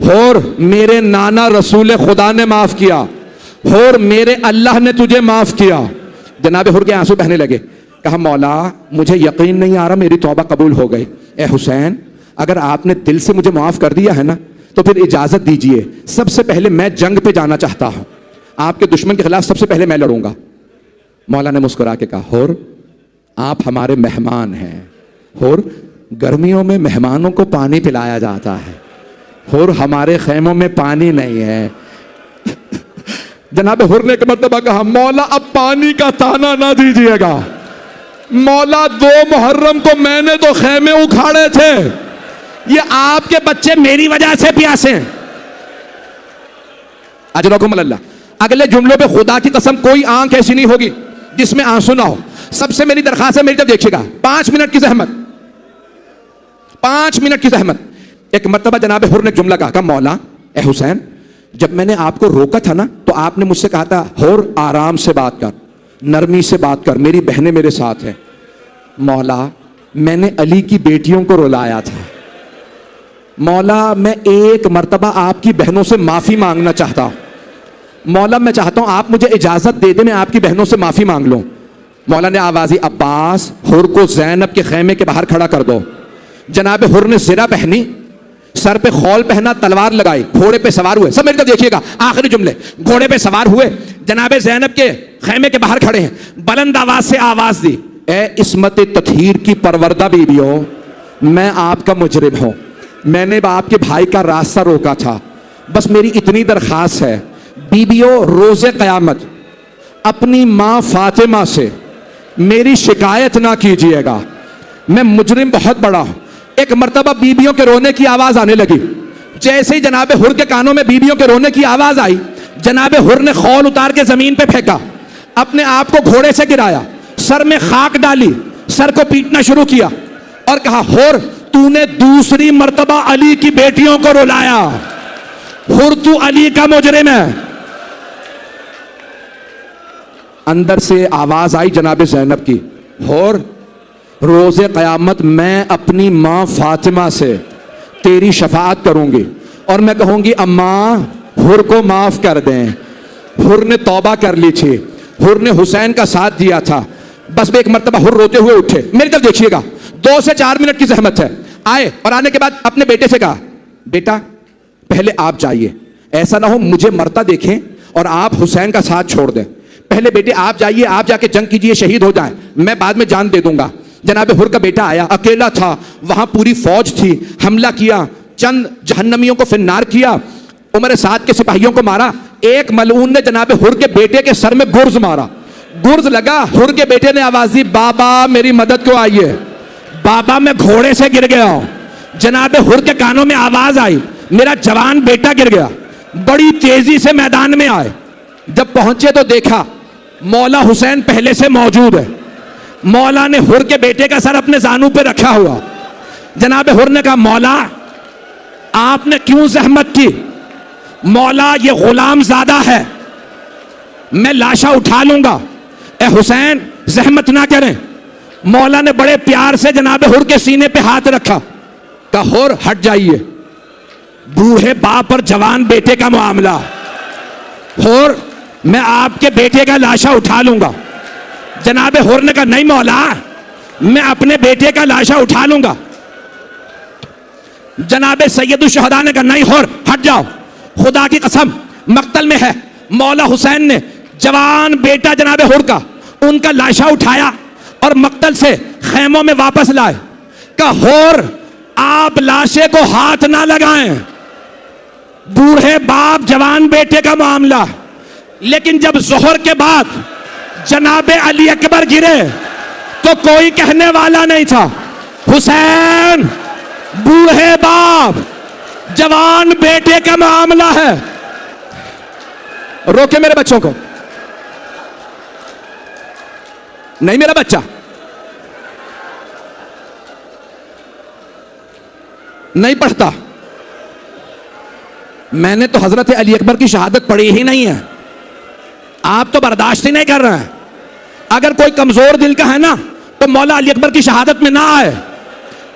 हुर मेरे नाना रसूल खुदा ने माफ किया, हुर मेरे अल्लाह ने तुझे माफ किया, जनाब हुर के आंसू बहने लगे। कहा मौला मुझे यकीन नहीं आ रहा मेरी तौबा कबूल हो गई। ए हुसैन, अगर आपने दिल से मुझे माफ कर दिया है ना तो फिर इजाजत दीजिए, सबसे पहले मैं जंग पे जाना चाहता हूं, आपके दुश्मन के खिलाफ सबसे पहले मैं लड़ूंगा। मौला ने मुस्कुरा के कहा हुर आप हमारे मेहमान हैं। हुर गर्मियों में मेहमानों को पानी पिलाया जाता है, हुर हमारे खेमों में पानी नहीं है। जनाब हुर ने एक मर्तबा कहा मौला अब पानी का ताना ना दीजिएगा, मौला 2 मुहर्रम को मैंने तो खेमे उखाड़े थे, ये आपके बच्चे मेरी वजह से प्यासे हैं। अजरकुम अल्लाह। अगले जुमलों पे खुदा की कसम कोई आंख ऐसी नहीं होगी जिसमें आंसू ना हो। सबसे मेरी दरखास्त है, मेरी तरफ देखिएगा, 5 मिनट की जहमत, 5 मिनट की जहमत। एक मर्तबा जनाब हुर ने जुमला कहा मौला ए हुसैन, जब मैंने आपको रोका था ना तो आपने मुझसे कहा था हुर आराम से बात कर, नरमी से बात कर, मेरी बहनें मेरे साथ हैं। मौला मैंने अली की बेटियों को रुलाया था, मौला मैं एक मर्तबा आपकी बहनों से माफी मांगना चाहता हूं, मौला मैं चाहता हूं आप मुझे इजाजत दे दे मैं आपकी बहनों से माफी मांग लूं। मौला ने आवाज़ी अब्बास हुर को ज़ैनब के खेमे के बाहर खड़ा कर दो। जनाब हुर ने ज़िरा पहनी, सर पे खौल पहना, तलवार लगाई, घोड़े पे सवार हुए। सब मेरी तरफ देखिएगा, आखिरी जुमले, घोड़े पे सवार हुए, जनाब ज़ैनब के खेमे के बाहर खड़े हैं, बुलंद आवाज से आवाज दी ए इस्मत ततहीर की परवरदा बीबियों, मैं आपका मुजरिम हूं, मैंने आपके भाई का रास्ता रोका था, बस मेरी इतनी दरखास्त है बीबियों, रोज़े क़यामत अपनी माँ फातिमा से मेरी शिकायत ना कीजिएगा, मैं मुजरिम बहुत बड़ा हूं। एक मर्तबा बीबियों के रोने की आवाज आने लगी, जैसे ही जनाब हुर के कानों में बीबियों के रोने की आवाज आई, जनाब हुर ने खौल उतार के जमीन पे फेंका, अपने आप को घोड़े से गिराया, सर में खाक डाली, सर को पीटना शुरू किया और कहा हुर तूने दूसरी मर्तबा अली की बेटियों को रुलाया, हुर तू अली का मुजरिम है। अंदर से आवाज आई जनाब ज़ैनब की, हुर रोज़े क़यामत मैं अपनी माँ फातिमा से तेरी शफाअत करूंगी और मैं कहूंगी अम्मा हुर को माफ कर दें। हुर ने तौबा कर ली थी, हुर ने हुसैन का साथ दिया था, बस एक मर्तबा हुर रोते हुए उठे। मेरी तरफ देखिएगा, 2 से 4 मिनट की जहमत है। आए और आने के बाद अपने बेटे से कहा बेटा पहले आप जाइए, ऐसा ना हो मुझे मरता देखें और आप हुसैन का साथ छोड़ दें, पहले बेटे आप जाइए, आप जाके जंग कीजिए, शहीद हो जाए, मैं बाद में जान दे दूंगा। जनाब हुर का बेटा आया, अकेला था, वहां पूरी फौज थी, हमला किया, चंद जहन्नमियों को फिन्नार किया, उमर साद के सिपाहियों को मारा। एक मलऊन ने जनाब हुर के बेटे के सर में गुर्ज मारा, गुर्ज लगा, हुर के बेटे ने आवाज दी बाबा मेरी मदद को आइए, बाबा मैं घोड़े से गिर गया हूं। जनाब हुर के कानों में आवाज आई मेरा जवान बेटा गिर गया। बड़ी तेजी से मैदान में आए, जब पहुंचे तो देखा मौला हुसैन पहले से मौजूद है। मौला ने हुर के बेटे का सर अपने जानू पे रखा हुआ। जनाब हुर ने कहा मौला आपने क्यों जहमत की, मौला ये गुलाम ज़्यादा है, मैं लाशा उठा लूंगा, ए हुसैन जहमत ना करें। मौला ने बड़े प्यार से जनाब हुर के सीने पे हाथ रखा, कहा हुर हट जाइए, बूढ़े बाप और जवान बेटे का मामला, हुर मैं आपके बेटे का लाशा उठा लूंगा। जनाब हुर ने कहा नहीं मौला मैं अपने बेटे का लाशा उठा लूंगा। जनाब सैयदुल शुहदा ने कहा नहीं हुर हट जाओ, खुदा की कसम मक्तल में है। मौला हुसैन ने जवान बेटा जनाब हुर का उनका लाशा उठाया और मक्तल से खेमों में वापस लाए। कहा हुर आप लाशे को हाथ ना लगाएं, बूढ़े बाप जवान बेटे का मामला। लेकिन जब जोहर के बाद जनाबे अली अकबर गिरे तो कोई कहने वाला नहीं था हुसैन बूढ़े बाप जवान बेटे का मामला है। रोके मेरे बच्चों को, नहीं मेरा बच्चा नहीं पढ़ता, मैंने तो हजरत अली अकबर की शहादत पढ़ी ही नहीं है, आप तो बर्दाश्त ही नहीं कर रहे हैं। अगर कोई कमजोर दिल का है ना तो मौला अली अकबर की शहादत में ना आए।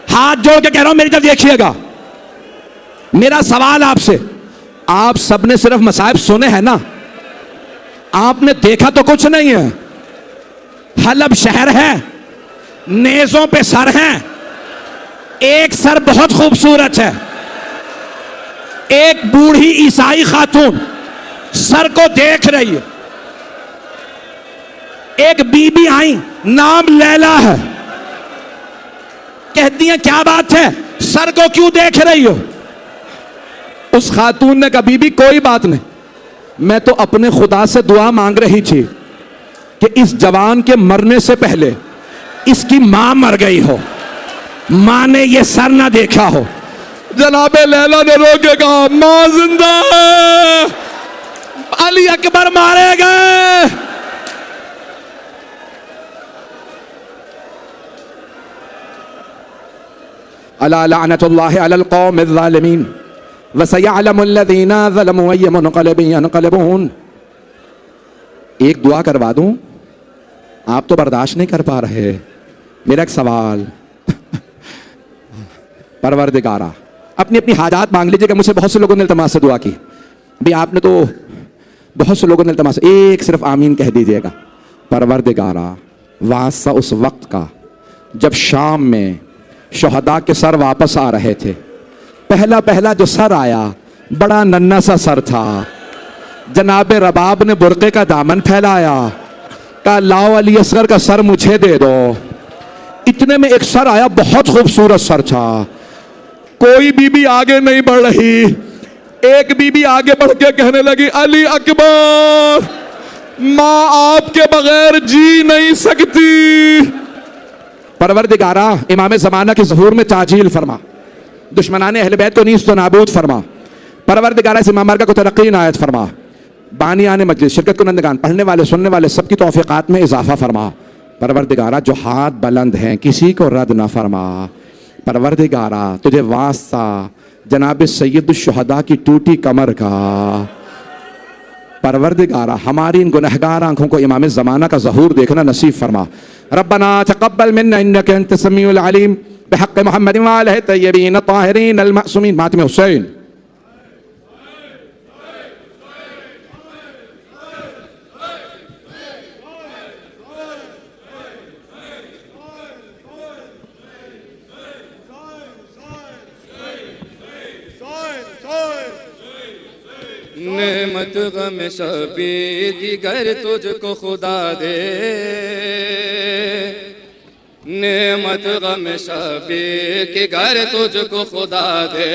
हाथ जोड़ के कह रहा हूं मेरी तरफ देखिएगा। मेरा सवाल आपसे, आप सबने सिर्फ मसाइब सुने हैं ना, आपने देखा तो कुछ नहीं है। हलब शहर है, नेज़ों पे सर हैं, एक सर बहुत खूबसूरत है। एक बूढ़ी ईसाई खातून सर को देख रही है। एक बीबी आई, नाम लैला है, कहती है क्या बात है, सर को क्यों देख रही हो? उस खातून ने कहा बीबी कोई बात नहीं, मैं तो अपने खुदा से दुआ मांग रही थी कि इस जवान के मरने से पहले इसकी मां मर गई हो, मां ने ये सर ना देखा हो। जनाबे लैला ने रो के कहा मां जिंदा है, अली अकबर मारे गए। अला लअनतुल्लाहि अलल कौमिज़ ज़ालिमीन व सयअलमुल्लज़ीना ज़लमू अय्य मुनक़लिबिन यनक़लिबून। एक दुआ करवा दूं, आप तो बर्दाश्त नहीं कर पा रहे। मेरा एक सवाल, परवरदिगारा अपनी अपनी हाजात मांग लीजिएगा। मुझसे बहुत से लोगों ने इल्तमास से दुआ की, भाई आपने तो बहुत से लोगों ने इल्तमास, एक सिर्फ आमीन कह दीजिएगा। परवरदिगारा वास्ता उस वक्त का जब शाम में शहदा के सर वापस आ रहे थे, पहला पहला जो सर आया बड़ा नन्ना सा सर था। जनाबे रबाब ने बुरके का दामन फैलाया, कहा लाओ अली असगर का सर मुझे दे दो। इतने में एक सर आया, बहुत खूबसूरत सर था। कोई बीबी आगे नहीं बढ़ रही, एक बीबी आगे बढ़ के कहने लगी अली अकबर, मां आपके बगैर जी नहीं सकती। परवरदिगारा इमाम ज़माना के ज़हूर में ताजील फरमा, दुश्मनाने अहले बैत को नीस्त व नाबूद फरमा। परवरदिगारा इस इमाम को तरक्की इनायत फरमा। बानियाने मजलिस, शिरकत कुनंदगान, पढ़ने वाले सुनने वाले सबकी तौफीक़ात में इजाफा फरमा। परवरदिगारा जो हाथ बुलंद हैं किसी को रद्द ना फरमा। परवरदिगारा तुझे वास्ता जनाब सैयद शुहदा की टूटी कमर का। परवरदिगारा हमारी इन गुनहगार आंखों को इमाम ज़माना का ज़हूर देखना नसीब फरमा। रब्बना तक़ब्बल मिन्ना इन्नका अंतस समीउल अलीम बिहक़्क़ि मुहम्मद व आलिहि तय्यबीन ताहिरीन अल मासूमीन। मातम हुसैन। नेमत गम शबी की घर तुझको खुदा दे, नेमत गम शबी की घर तुझको खुदा दे,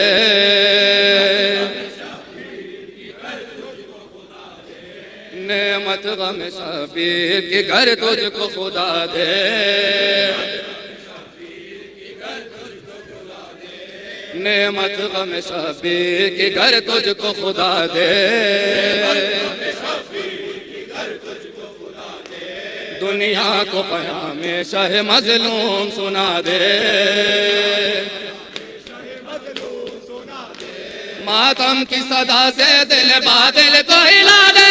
नेमत गम शबी की घर तुझको खुदा दे, नेमत गम शबी की घर तुझको खुदा दे, दुनिया को पयामे शाह मजलूम सुना दे, मातम की सदा से दिल बादल को हिला दे,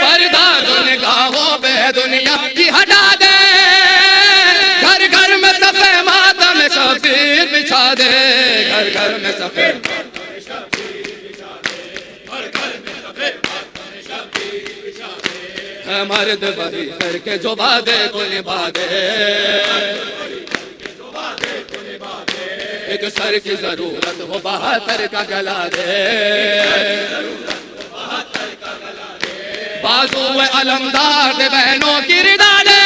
पर्दा निगाहों पे दुनिया की हटा दे, घर घर में सफे मातम शबीर बिछा दे, घर घर में सफे है मर्द वही करके जो वादे को निभा दे, एक सर की जरूरत हो 72 का गला दे, बाजू अलमदार बहनों की रिदा दे,